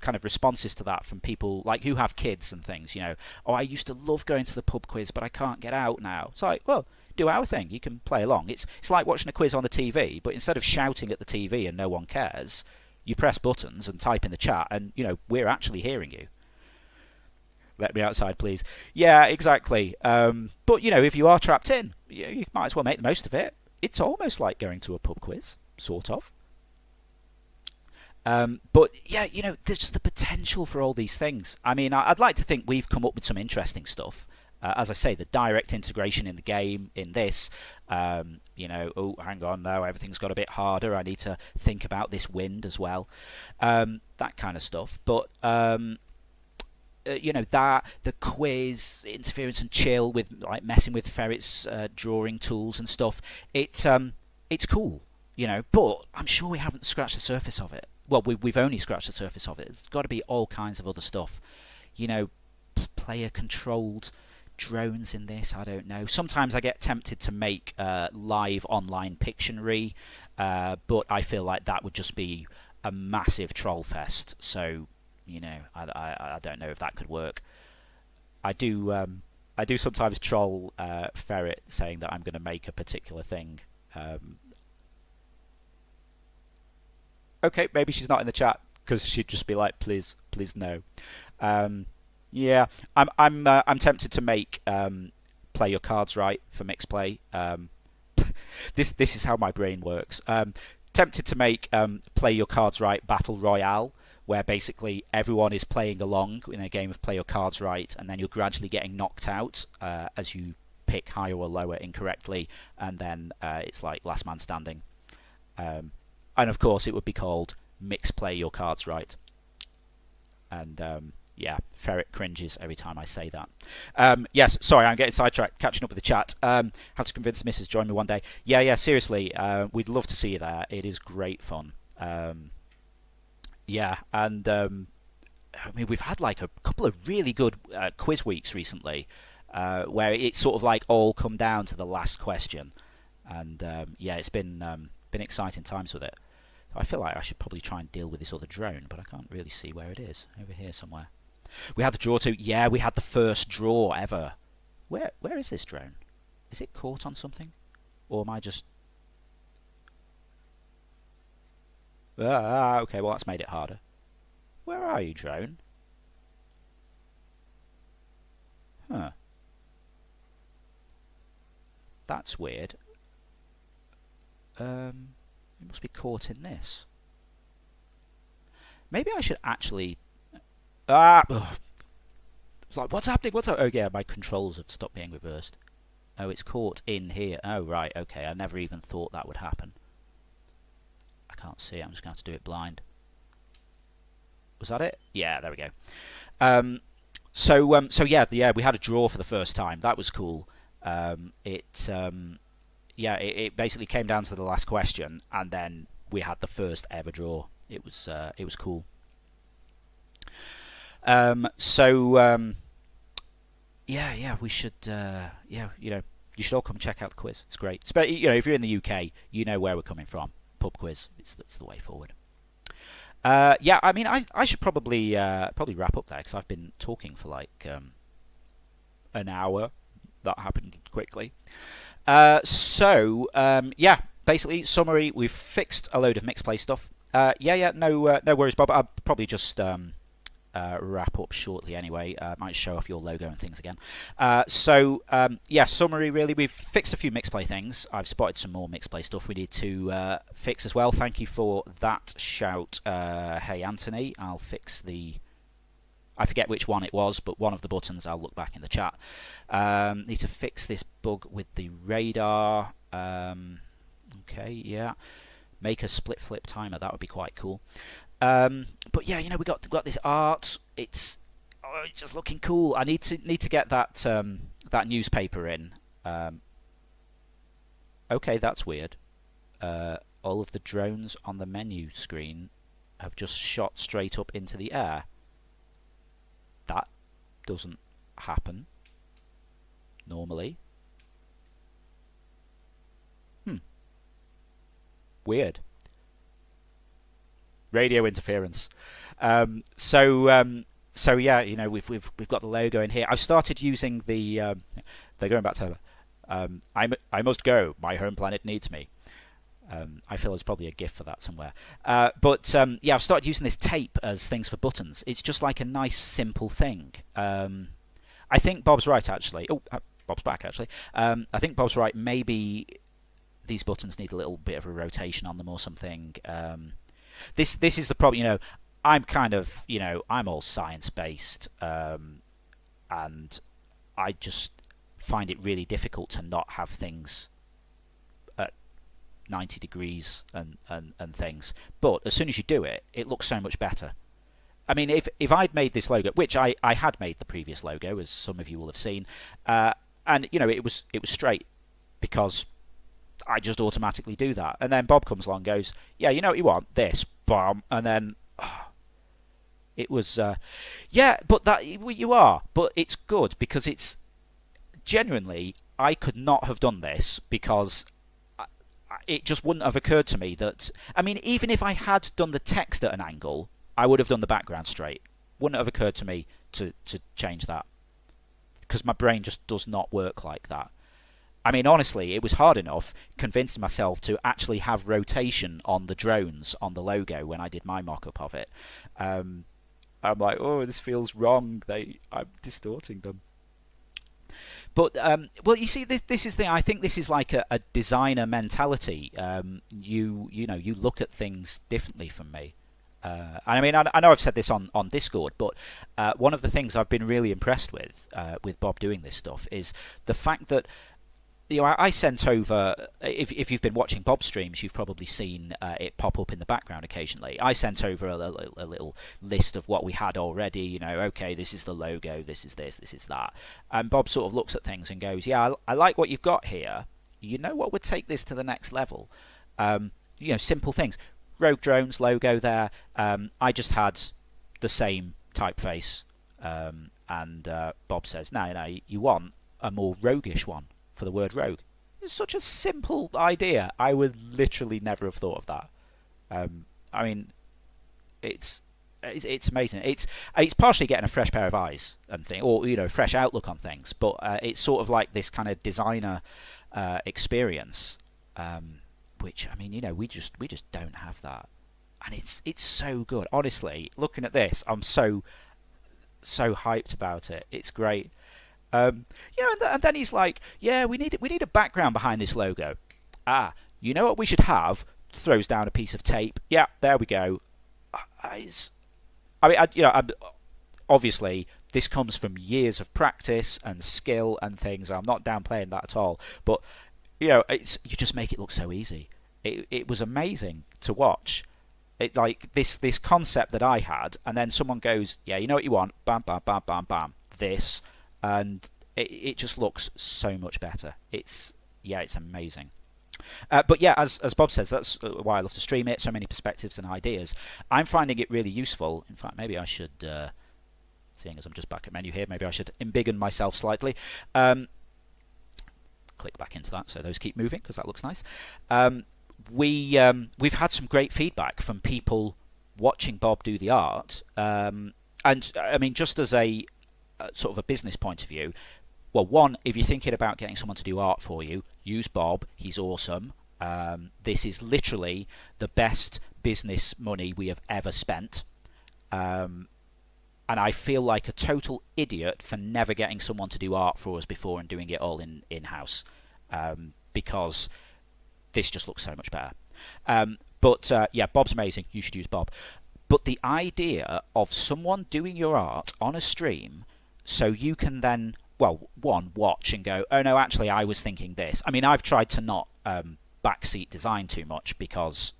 Speaker 1: kind of responses to that from people like who have kids and things. Oh, I used to love going to the pub quiz, but I can't get out now. It's like, well, do our thing. You can play along. It's like watching a quiz on the TV, but instead of shouting at the TV and no one cares, you press buttons and type in the chat, and we're actually hearing you. Let me outside, please. Yeah, exactly. But if you are trapped in, you might as well make the most of it. It's almost like going to a pub quiz, sort of. But yeah, there's just the potential for all these things. I mean, I'd like to think we've come up with some interesting stuff. As I say, the direct integration in the game, in this, oh, hang on, now everything's got a bit harder. I need to think about this wind as well. That kind of stuff. But that the quiz, interference and chill with like messing with Ferret's drawing tools and stuff. It's cool, but I'm sure we haven't scratched the surface of it. Well, we've only scratched the surface of it. There's got to be all kinds of other stuff, player controlled drones in this. I don't know. Sometimes I get tempted to make live online Pictionary, but I feel like that would just be a massive troll fest. So I don't know if that could work. I do sometimes troll Ferret saying that I'm going to make a particular thing. Okay, maybe she's not in the chat because she'd just be like, please, please no. Um, yeah, I'm tempted to make play your cards right for mixed play. This is how my brain works. Tempted to make play your cards right battle royale, where basically everyone is playing along in a game of play your cards right, and then you're gradually getting knocked out as you pick higher or lower incorrectly, and then it's like last man standing. And of course, it would be called mix play your cards right. And yeah, Ferret cringes every time I say that. Yes, sorry, I'm getting sidetracked, catching up with the chat. Have to convince the missus to join me one day. Yeah, seriously, we'd love to see you there. It is great fun. Yeah, and I mean, we've had like a couple of really good quiz weeks recently, where it's sort of like all come down to the last question. And yeah, it's been exciting times with it. I feel like I should probably try and deal with this other drone, but I can't really see where it is. Over here somewhere. We had the draw too. Yeah, we had the first draw ever. Where is this drone? Is it caught on something? Or am I just... okay, well that's made it harder. Where are you, drone? Huh. That's weird. It must be caught in this. Maybe I should actually... It's like, what's happening? What's up? Oh yeah, my controls have stopped being reversed. Oh, it's caught in here. Oh right, okay. I never even thought that would happen. I can't see it. I'm just going to have to do it blind. Was that it? Yeah, there we go. So yeah, we had a draw for the first time. That was cool. It basically came down to the last question, and then we had the first ever draw. It was cool. Yeah, we should. You should all come and check out the quiz. It's great. If you're in the UK, you know where we're coming from. Pub quiz. It's the way forward. Yeah, I mean, I should probably wrap up there because I've been talking for like an hour. That happened quickly. Yeah, basically, summary, we've fixed a load of mixed play stuff. No worries, Bob. I'll probably just wrap up shortly anyway. Might show off your logo and things again. Summary, really, we've fixed a few mixed play things. I've spotted some more mixed play stuff we need to fix as well. Thank you for that shout. Hey, Anthony, I'll fix the... I forget which one it was, but one of the buttons, I'll look back in the chat. Need to fix this bug with the radar. Okay, yeah. Make a split flip timer, that would be quite cool. But yeah, we got this art. It's just looking cool. I need to get that that newspaper in. Okay, that's weird. All of the drones on the menu screen have just shot straight up into the air. That doesn't happen normally. Weird. Radio interference. So yeah, we've got the logo in here. I've started using the. They're going back to. I must go. My home planet needs me. I feel there's probably a GIF for that somewhere. Yeah, I've started using this tape as things for buttons. It's just like a nice, simple thing. I think Bob's right, actually. Oh, Bob's back, actually. I think Bob's right. Maybe these buttons need a little bit of a rotation on them or something. This is the problem. I'm kind of, I'm all science-based, and I just find it really difficult to not have things 90 degrees and things, but as soon as you do it, it looks so much better. I mean, if I'd made this logo, which I had made the previous logo, as some of you will have seen, and it was straight because I just automatically do that, and then Bob comes along and goes, yeah, you know what you want, this, bomb, and then it was but that you are, but it's good because it's genuinely, I could not have done this because it just wouldn't have occurred to me that... I mean, even if I had done the text at an angle, I would have done the background straight. Wouldn't have occurred to me to change that. Because my brain just does not work like that. I mean, honestly, it was hard enough convincing myself to actually have rotation on the drones on the logo when I did my mock-up of it. Um, I'm like, oh, this feels wrong. I'm distorting them. But well, you see, this is the. I think this is like a designer mentality. You look at things differently from me. I mean, I know I've said this on Discord, but one of the things I've been really impressed with Bob doing this stuff is the fact that I sent over. If you've been watching Bob's streams, you've probably seen it pop up in the background occasionally. I sent over a little list of what we had already. Okay, this is the logo, this is this is that, and Bob sort of looks at things and goes, "Yeah, I like what you've got here. You know what would take this to the next level? Simple things. Rogue Drones logo there. I just had the same typeface, and Bob says, no, you want a more roguish one." For the word rogue. It's such a simple idea. I would literally never have thought of that. I mean, it's amazing. It's partially getting a fresh pair of eyes and thing, or fresh outlook on things. But it's sort of like this kind of designer experience, which I mean, we just don't have that, and it's so good. Honestly, looking at this, I'm so hyped about it. It's great. And then he's like, "Yeah, we need a background behind this logo." You know what we should have? Throws down a piece of tape. Yeah, there we go. Obviously, this comes from years of practice and skill and things. I'm not downplaying that at all, but you just make it look so easy. It was amazing to watch. It like this concept that I had, and then someone goes, "Yeah, you know what you want? Bam, bam, bam, bam, bam. This." And it just looks so much better. It's amazing. But yeah, as Bob says, that's why I love to stream it. So many perspectives and ideas. I'm finding it really useful. In fact, maybe I should, seeing as I'm just back at menu here, maybe I should embiggen myself slightly. Click back into that so those keep moving because that looks nice. We've had some great feedback from people watching Bob do the art. And I mean, just as a sort of a business point of view, well, one, if you're thinking about getting someone to do art for you, use Bob. He's awesome. This is literally the best business money we have ever spent. And I feel like a total idiot for never getting someone to do art for us before and doing it all in-house, because this just looks so much better. But yeah, Bob's amazing. You should use Bob. But the idea of someone doing your art on a stream so you can then, well, one, watch and go, oh no, actually I was thinking this. I mean, I've tried to not backseat design too much because,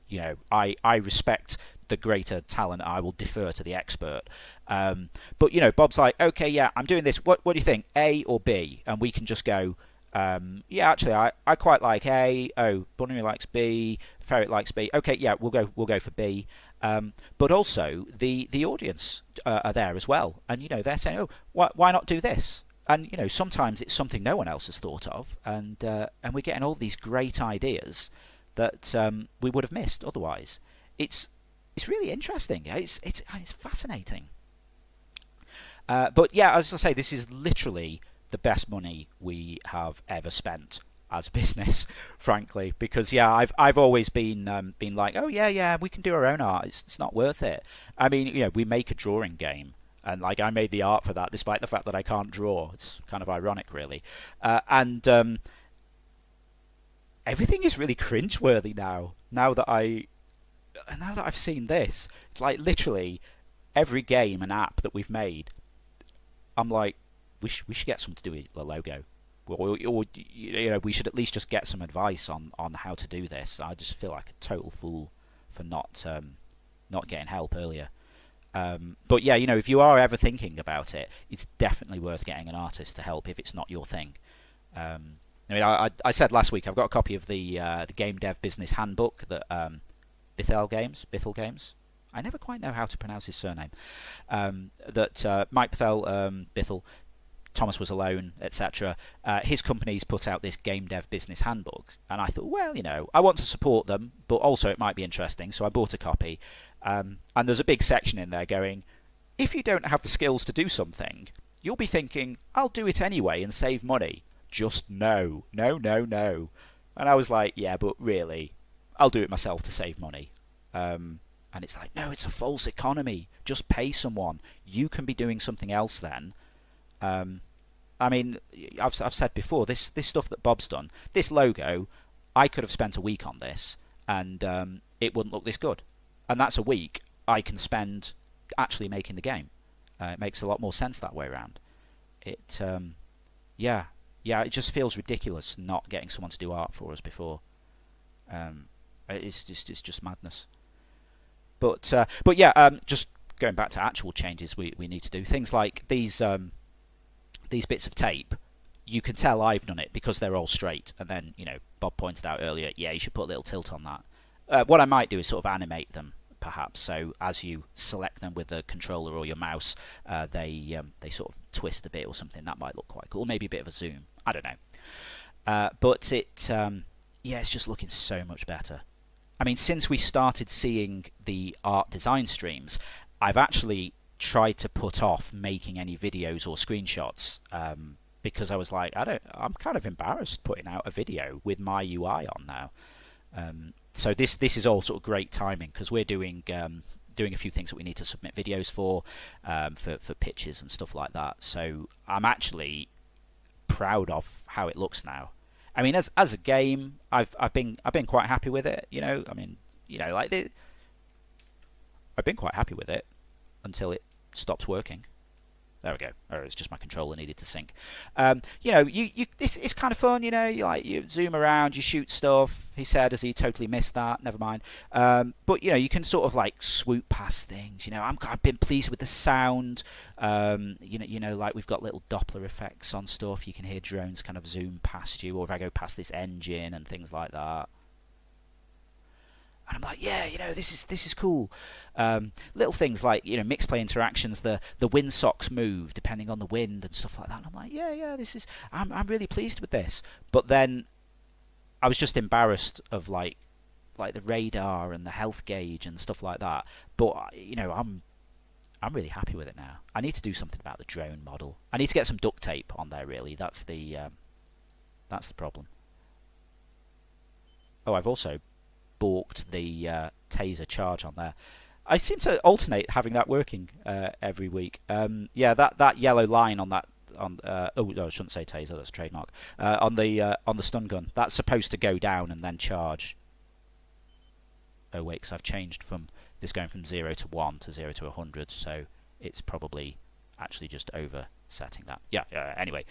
Speaker 1: I respect the greater talent. I will defer to the expert. But, Bob's like, okay, yeah, I'm doing this. What do you think, A or B? And we can just go, yeah, actually, I quite like A. Oh, Bunny likes B. Ferret likes B. Okay, yeah, we'll go for B. But also the audience are there as well, and they're saying, oh, why not do this? And sometimes it's something no one else has thought of, and we're getting all these great ideas that we would have missed otherwise. It's really interesting. It's fascinating. But yeah, as I say, this is literally the best money we have ever spent as a business, frankly, because yeah, I've always been like, oh yeah, we can do our own art. It's not worth it. I mean, we make a drawing game, and like I made the art for that, despite the fact that I can't draw. It's kind of ironic, really. And everything is really cringeworthy now. Now that I've seen this, it's like literally every game and app that we've made. I'm like, we should get someone to do the logo. Or we should at least just get some advice on how to do this. I just feel like a total fool for not getting help earlier. But yeah, if you are ever thinking about it, it's definitely worth getting an artist to help if it's not your thing. I mean, I said last week I've got a copy of the Game Dev Business Handbook that Bithell Games. I never quite know how to pronounce his surname. That Mike Bithell, Thomas Was Alone, etc. His company's put out this Game Dev Business Handbook, and I thought, well, I want to support them, but also it might be interesting, so I bought a copy. And there's a big section in there going, if you don't have the skills to do something, you'll be thinking, I'll do it anyway and save money. just no, no, no, no. And I was like, yeah, but really, I'll do it myself to save money. And it's like, no, it's a false economy. Just pay someone. You can be doing something else then. I mean, I've said before, this stuff that Bob's done, this logo, I could have spent a week on this, and it wouldn't look this good. And that's a week I can spend actually making the game. It makes a lot more sense that way around. It, yeah, it just feels ridiculous not getting someone to do art for us before. It's just madness. But yeah, just going back to actual changes we need to do, things like these bits of tape. You can tell I've done it because they're all straight, and then Bob pointed out earlier, yeah, you should put a little tilt on that. What I might do is sort of animate them, perhaps, so as you select them with the controller or your mouse, they sort of twist a bit or something. That might look quite cool. Maybe a bit of a zoom. I don't know. But yeah, it's just looking so much better. I mean, since we started seeing the art design streams, I've actually tried to put off making any videos or screenshots because I was like, I'm kind of embarrassed putting out a video with my UI on now. So this is all sort of great timing because we're doing a few things that we need to submit videos for pitches and stuff like that. So I'm actually proud of how it looks now. I mean, as a game, I've been quite happy with it. I mean, like I've been quite happy with it until it stops working. There we go. Or it's just my controller needed to sync. It's kind of fun. You zoom around, you shoot stuff. He said, as he totally missed that. Never mind. But you can sort of like swoop past things. I've been pleased with the sound. Like we've got little Doppler effects on stuff. You can hear drones kind of zoom past you, or if I go past this engine and things like that. And I'm like, yeah, this is cool. Little things like, mixed play interactions, the windsocks move depending on the wind and stuff like that. And I'm like, yeah, I'm really pleased with this. But then I was just embarrassed of like the radar and the health gauge and stuff like that. But I'm really happy with it now. I need to do something about the drone model. I need to get some duct tape on there. Really, that's the problem. Oh, I've also balked the taser charge on there. I seem to alternate having that working every week. Yeah, that yellow line on that oh no, I shouldn't say taser, that's trademark. On the stun gun, that's supposed to go down and then charge. Oh wait, because I've changed from this going from 0 to 1 to 0 to 100, so it's probably actually just oversetting that. Yeah. Anyway.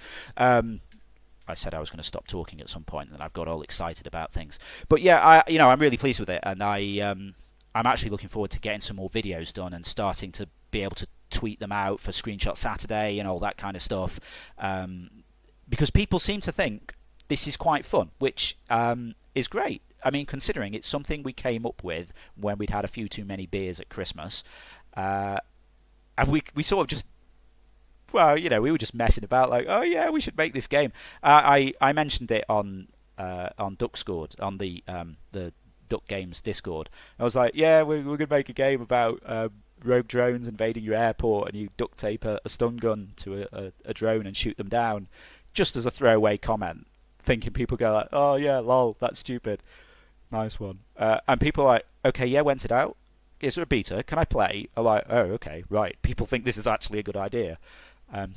Speaker 1: I said I was going to stop talking at some point, and then I've got all excited about things. But yeah, I'm really pleased with it, and I'm actually looking forward to getting some more videos done and starting to be able to tweet them out for Screenshot Saturday and all that kind of stuff. Because people seem to think this is quite fun, which is great. I mean, considering it's something we came up with when we'd had a few too many beers at Christmas, and we sort of just. Well, we were just messing about, like, oh yeah, we should make this game. I mentioned it on Duckscored, on the Duck Games Discord. I was like, yeah, we're going to make a game about rogue drones invading your airport, and you duct tape a stun gun to a drone and shoot them down, just as a throwaway comment, thinking people go like, oh yeah, lol, that's stupid. Nice one. And people are like, okay, yeah, when's it out? Is there a beta? Can I play? I'm like, oh, okay, right. People think this is actually a good idea.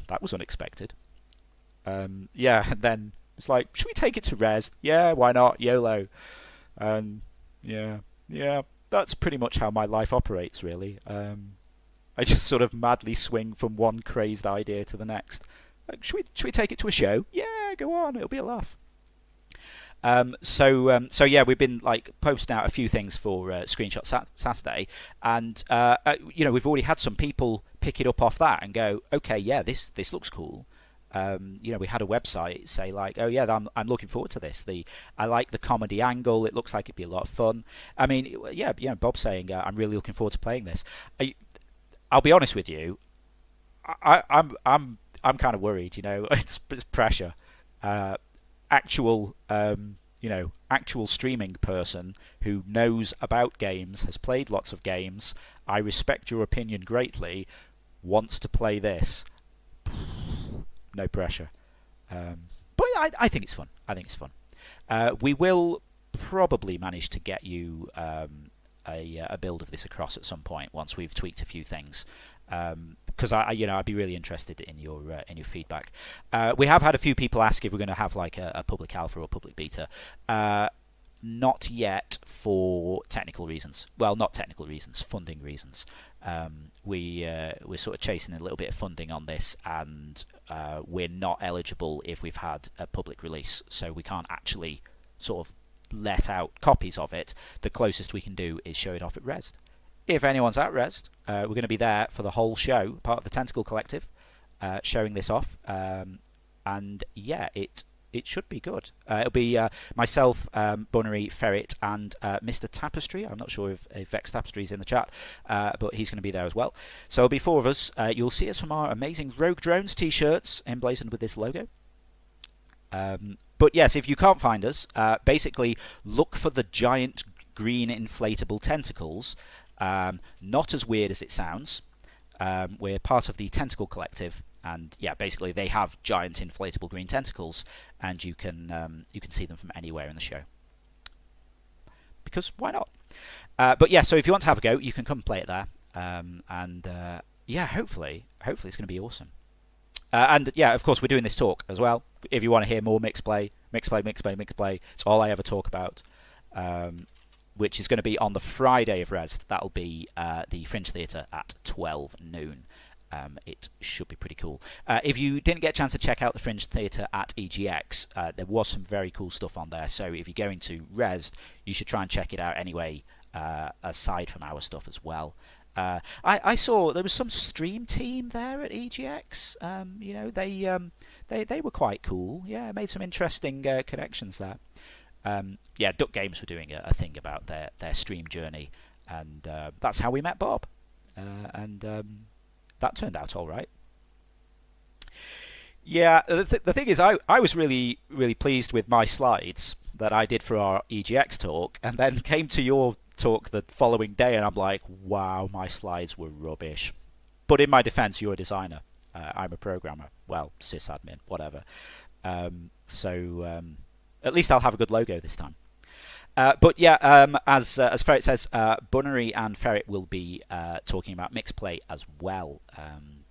Speaker 1: That was unexpected. Yeah, and then it's like, should we take it to res? Yeah, why not? YOLO. Yeah, that's pretty much how my life operates, really. I just sort of madly swing from one crazed idea to the next. Like, should we take it to a show? Yeah, go on, it'll be a laugh. So yeah, we've been like posting out a few things for Screenshot Saturday, and we've already had some people pick it up off that and go, okay, yeah, this looks cool. We had a website say like, oh yeah, I'm looking forward to this. I like the comedy angle. It looks like it'd be a lot of fun. I mean, yeah, Bob's saying I'm really looking forward to playing this. I'll be honest with you, I'm kind of worried. It's pressure. Actual streaming person who knows about games, has played lots of games. I respect your opinion greatly. Wants to play this. No pressure. But I think it's fun. I think it's fun. We will probably manage to get you a build of this across at some point once we've tweaked a few things. Because I'd be really interested in your feedback. We have had a few people ask if we're going to have like a public alpha or public beta. Not yet, for technical reasons. Well, not technical reasons, funding reasons. We're sort of chasing a little bit of funding on this, and we're not eligible if we've had a public release, so we can't actually sort of let out copies of it. The closest we can do is show it off at Rezzed. If anyone's at Rezzed, we're going to be there for the whole show, part of the Tentacle Collective, showing this off. And yeah, it should be good. It'll be myself, Bunnery, Ferret, and Mr. Tapestry. I'm not sure if Vex Tapestry is in the chat, but he's going to be there as well. So it'll be 4 of us. You'll see us from our amazing Rogue Drones t-shirts emblazoned with this logo. But yes, if you can't find us, basically look for the giant green inflatable tentacles. Not as weird as it sounds. We're part of the Tentacle Collective, and yeah, basically they have giant inflatable green tentacles, and you can see them from anywhere in the show. Because why not? But yeah, so if you want to have a go, you can come play it there, and yeah, hopefully it's going to be awesome. And yeah, of course, we're doing this talk as well. If you want to hear more mixplay, it's all I ever talk about. Which is going to be on the Friday of Rezzed. That'll be the Fringe Theatre at 12 noon. It should be pretty cool. If you didn't get a chance to check out the Fringe Theatre at EGX, there was some very cool stuff on there. So if you're going to Rezzed, you should try and check it out anyway, aside from our stuff as well. I saw there was some stream team there at EGX. They were quite cool. Yeah, made some interesting connections there. Yeah, Duck Games were doing a thing about their stream journey, and that's how we met Bob, and that turned out all right. Yeah, the thing is, I was really pleased with my slides that I did for our EGX talk, and then came to your talk the following day, and I'm like, wow, my slides were rubbish. But in my defence, you're a designer. I'm a programmer. Well, sysadmin, whatever. So at least I'll have a good logo this time. But yeah, as Ferret says, Bunnery and Ferret will be talking about mixplay as well,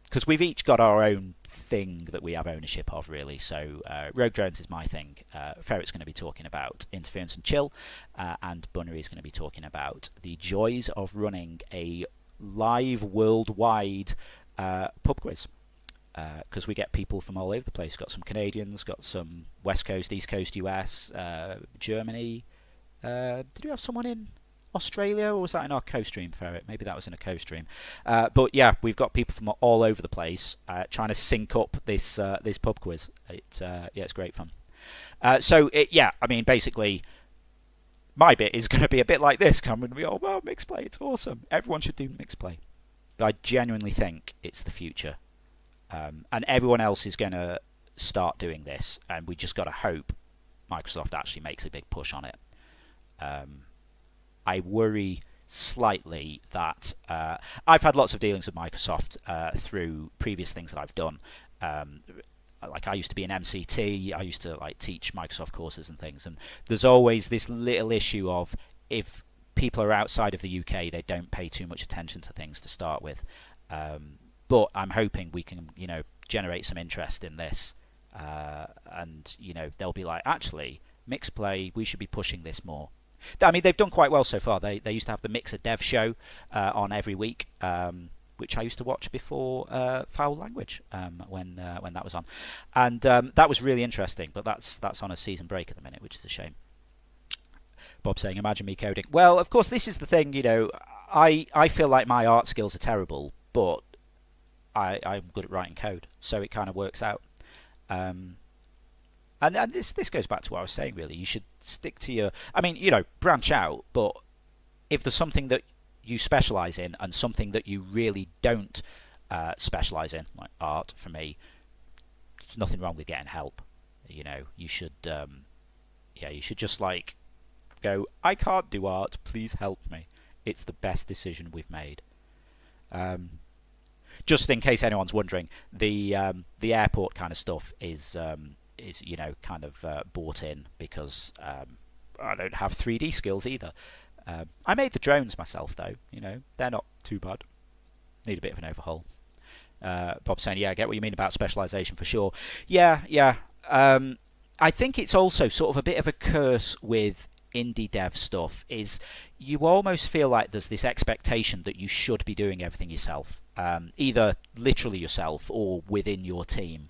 Speaker 1: because we've each got our own thing that we have ownership of, really. So Rogue Drones is my thing. Ferret's going to be talking about interference and chill, and Bunnery is going to be talking about the joys of running a live worldwide pub quiz. Because we get people from all over the place. Got some Canadians, got some West Coast, East Coast US, Germany. Did we have someone in Australia, or was that in our co-stream, Ferret? Maybe that was in a co-stream. But yeah, we've got people from all over the place trying to sync up this pub quiz. It's great fun. Yeah, I mean, basically, my bit is going to be a bit like this. I'm going to be, oh, well, mixplay, it's awesome. Everyone should do mixplay. But I genuinely think it's the future. And everyone else is going to start doing this, and we just got to hope Microsoft actually makes a big push on it. I worry slightly that I've had lots of dealings with Microsoft through previous things that I've done. Like I used to be an MCT, I used to like teach Microsoft courses and things, and there's always this little issue of if people are outside of the UK, they don't pay too much attention to things to start with. But I'm hoping we can, generate some interest in this, and they'll be like, actually, mixplay, we should be pushing this more. I mean, they've done quite well so far. They used to have the Mixer Dev show on every week, which I used to watch before Foul Language when that was on, and that was really interesting. But that's on a season break at the minute, which is a shame. Bob saying, imagine me coding. Well, of course, this is the thing. I feel like my art skills are terrible, but I'm good at writing code, so it kind of works out. And this goes back to what I was saying, really. You should stick to your... I mean, branch out, but if there's something that you specialise in and something that you really don't specialise in, like art, for me, there's nothing wrong with getting help. You should... you should just, go, I can't do art, please help me. It's the best decision we've made. Just in case anyone's wondering, the airport kind of stuff is is kind of bought in because I don't have 3D skills either. I made the drones myself though. They're not too bad. Need a bit of an overhaul. Bob's saying, yeah, I get what you mean about specialization for sure. Yeah. I think it's also sort of a bit of a curse with indie dev stuff is you almost feel like there's this expectation that you should be doing everything yourself, either literally yourself or within your team.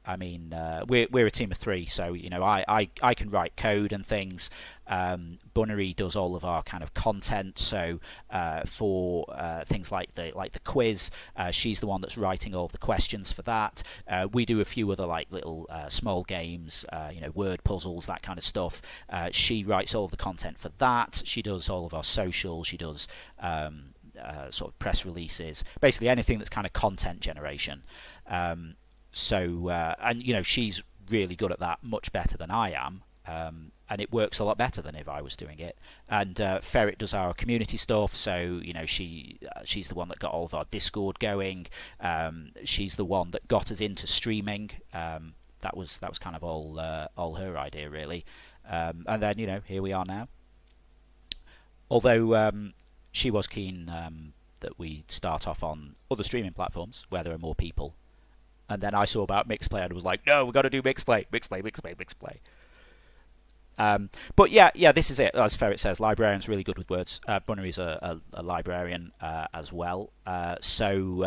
Speaker 1: I mean, we're a team of 3, so I can write code and things. Bunnery does all of our kind of content. So for things like the quiz, she's the one that's writing all of the questions for that. We do a few other like little small games, word puzzles, that kind of stuff. She writes all of the content for that. She does all of our social. She does sort of press releases, basically anything that's kind of content generation. So and she's really good at that, much better than I am, and it works a lot better than if I was doing it. And Ferret does our community stuff, so she's the one that got all of our Discord going. She's the one that got us into streaming. That was kind of all her idea really. And then here we are now. Although she was keen that we start off on other streaming platforms where there are more people. And then I saw about Mixplay and was like, no, we've got to do Mixplay. But yeah, this is it. As Ferret says, librarian's really good with words. Bunnery's a librarian as well. So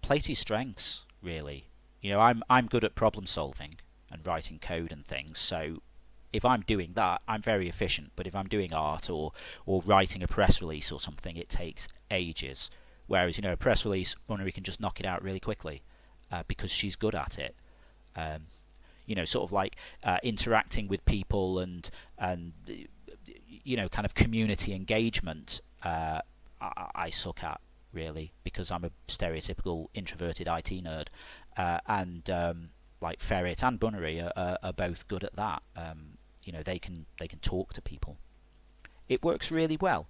Speaker 1: play to your strengths, really. I'm good at problem solving and writing code and things. So if I'm doing that, I'm very efficient. But if I'm doing art or writing a press release or something, it takes ages. Whereas, a press release, Bunnery can just knock it out really quickly because she's good at it. Sort of like interacting with people and kind of community engagement, I suck at, really, because I'm a stereotypical introverted IT nerd. And like Ferret and Bunnery are both good at that. They can talk to people. It works really well.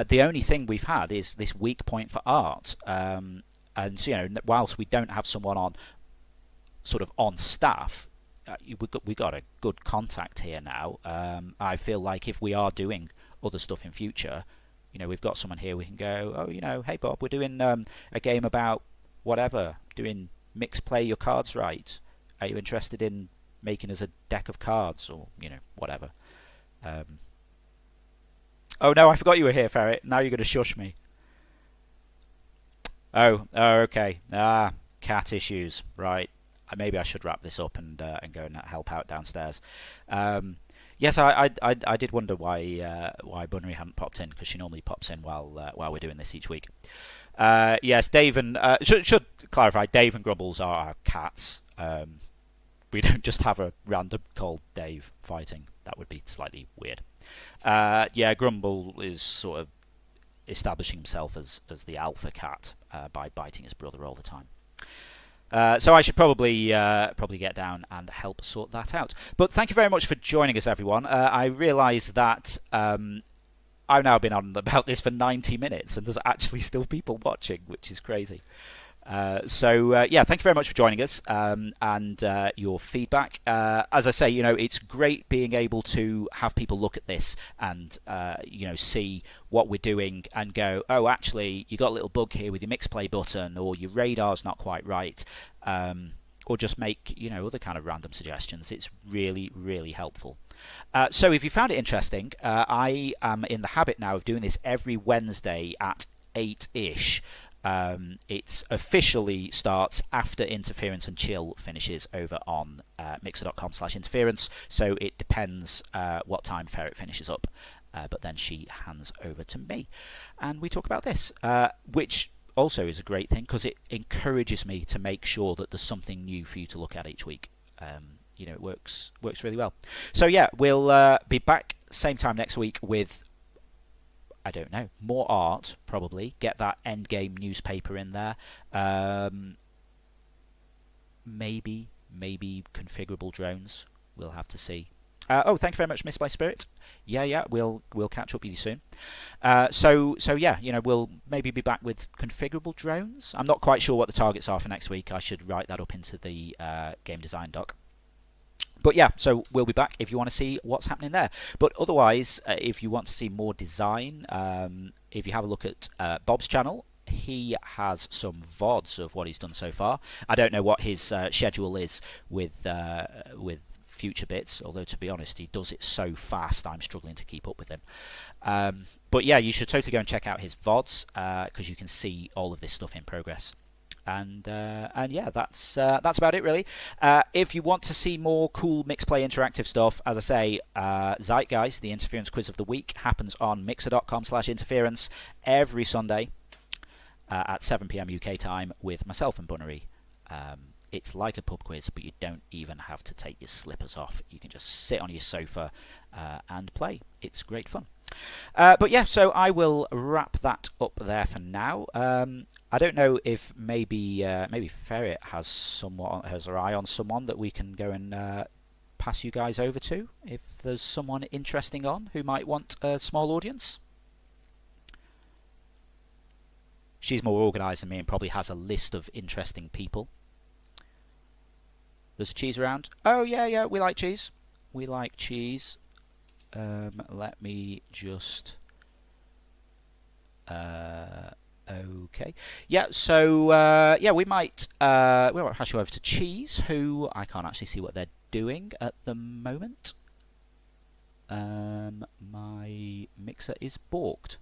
Speaker 1: The only thing we've had is this weak point for art, and whilst we don't have someone on staff, we've got a good contact here now. I feel like if we are doing other stuff in future, we've got someone here we can go, hey Bob, we're doing a game about whatever, doing play your cards right. Are you interested in making us a deck of cards or whatever? Oh no, I forgot you were here, Ferret. Now you're going to shush me. Oh, okay. Cat issues. Right. Maybe I should wrap this up and go and help out downstairs. Yes, I did wonder why Bunnery hadn't popped in, because she normally pops in while we're doing this each week. Yes, Dave and should clarify. Dave and Grumbles are our cats. We don't just have a random called Dave fighting. That would be slightly weird. Grumble is sort of establishing himself as the alpha cat by biting his brother all the time. So I should probably get down and help sort that out. But thank you very much for joining us, everyone. I realise that I've now been on about this for 90 minutes, and there's actually still people watching, which is crazy. Thank you very much for joining us and your feedback. As I say, it's great being able to have people look at this and see what we're doing and go, oh, actually, you got a little bug here with your Mixplay button, or your radar's not quite right, or just make other kind of random suggestions. It's really, really helpful. So if you found it interesting, I am in the habit now of doing this every Wednesday at 8-ish. It officially starts after Interference and Chill finishes over on mixer.com/interference, so it depends what time Ferret finishes up, but then she hands over to me and we talk about this, which also is a great thing because it encourages me to make sure that there's something new for you to look at each week. It works really well. So yeah, we'll be back same time next week with, I don't know, more art, probably. Get that endgame newspaper in there. Maybe configurable drones. We'll have to see. Oh, thank you very much, Miss by Spirit. Yeah, we'll catch up with you soon. So yeah, we'll maybe be back with configurable drones. I'm not quite sure what the targets are for next week. I should write that up into the game design doc. But yeah, so we'll be back if you want to see what's happening there. But otherwise, if you want to see more design, if you have a look at Bob's channel, he has some VODs of what he's done so far. I don't know what his schedule is with future bits, although to be honest, he does it so fast I'm struggling to keep up with him. But yeah, you should totally go and check out his VODs because you can see all of this stuff in progress. And yeah, that's about it really. If you want to see more cool Mixplay interactive stuff, as I say, Zeitgeist, the Interference Quiz of the Week, happens on mixer.com/interference every Sunday at 7 PM UK time with myself and Bunnery. It's like a pub quiz, but you don't even have to take your slippers off. You can just sit on your sofa and play. It's great fun. But yeah, so I will wrap that up there for now. I don't know if maybe Ferret has her eye on someone that we can go and pass you guys over to. If there's someone interesting on who might want a small audience. She's more organised than me and probably has a list of interesting people. There's a cheese around. Oh yeah, we like cheese. We like cheese. Let me just. Okay. Yeah. So yeah, we might pass you over to Cheese, who I can't actually see what they're doing at the moment. My mixer is balked.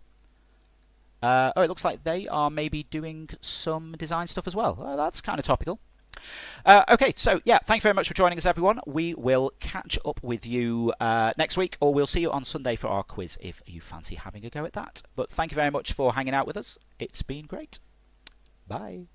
Speaker 1: Oh, it looks like they are maybe doing some design stuff as well. Oh, that's kind of topical. Okay, so yeah, thank you very much for joining us, everyone. We will catch up with you next week, or we'll see you on Sunday for our quiz if you fancy having a go at that. But thank you very much for hanging out with us. It's been great. Bye.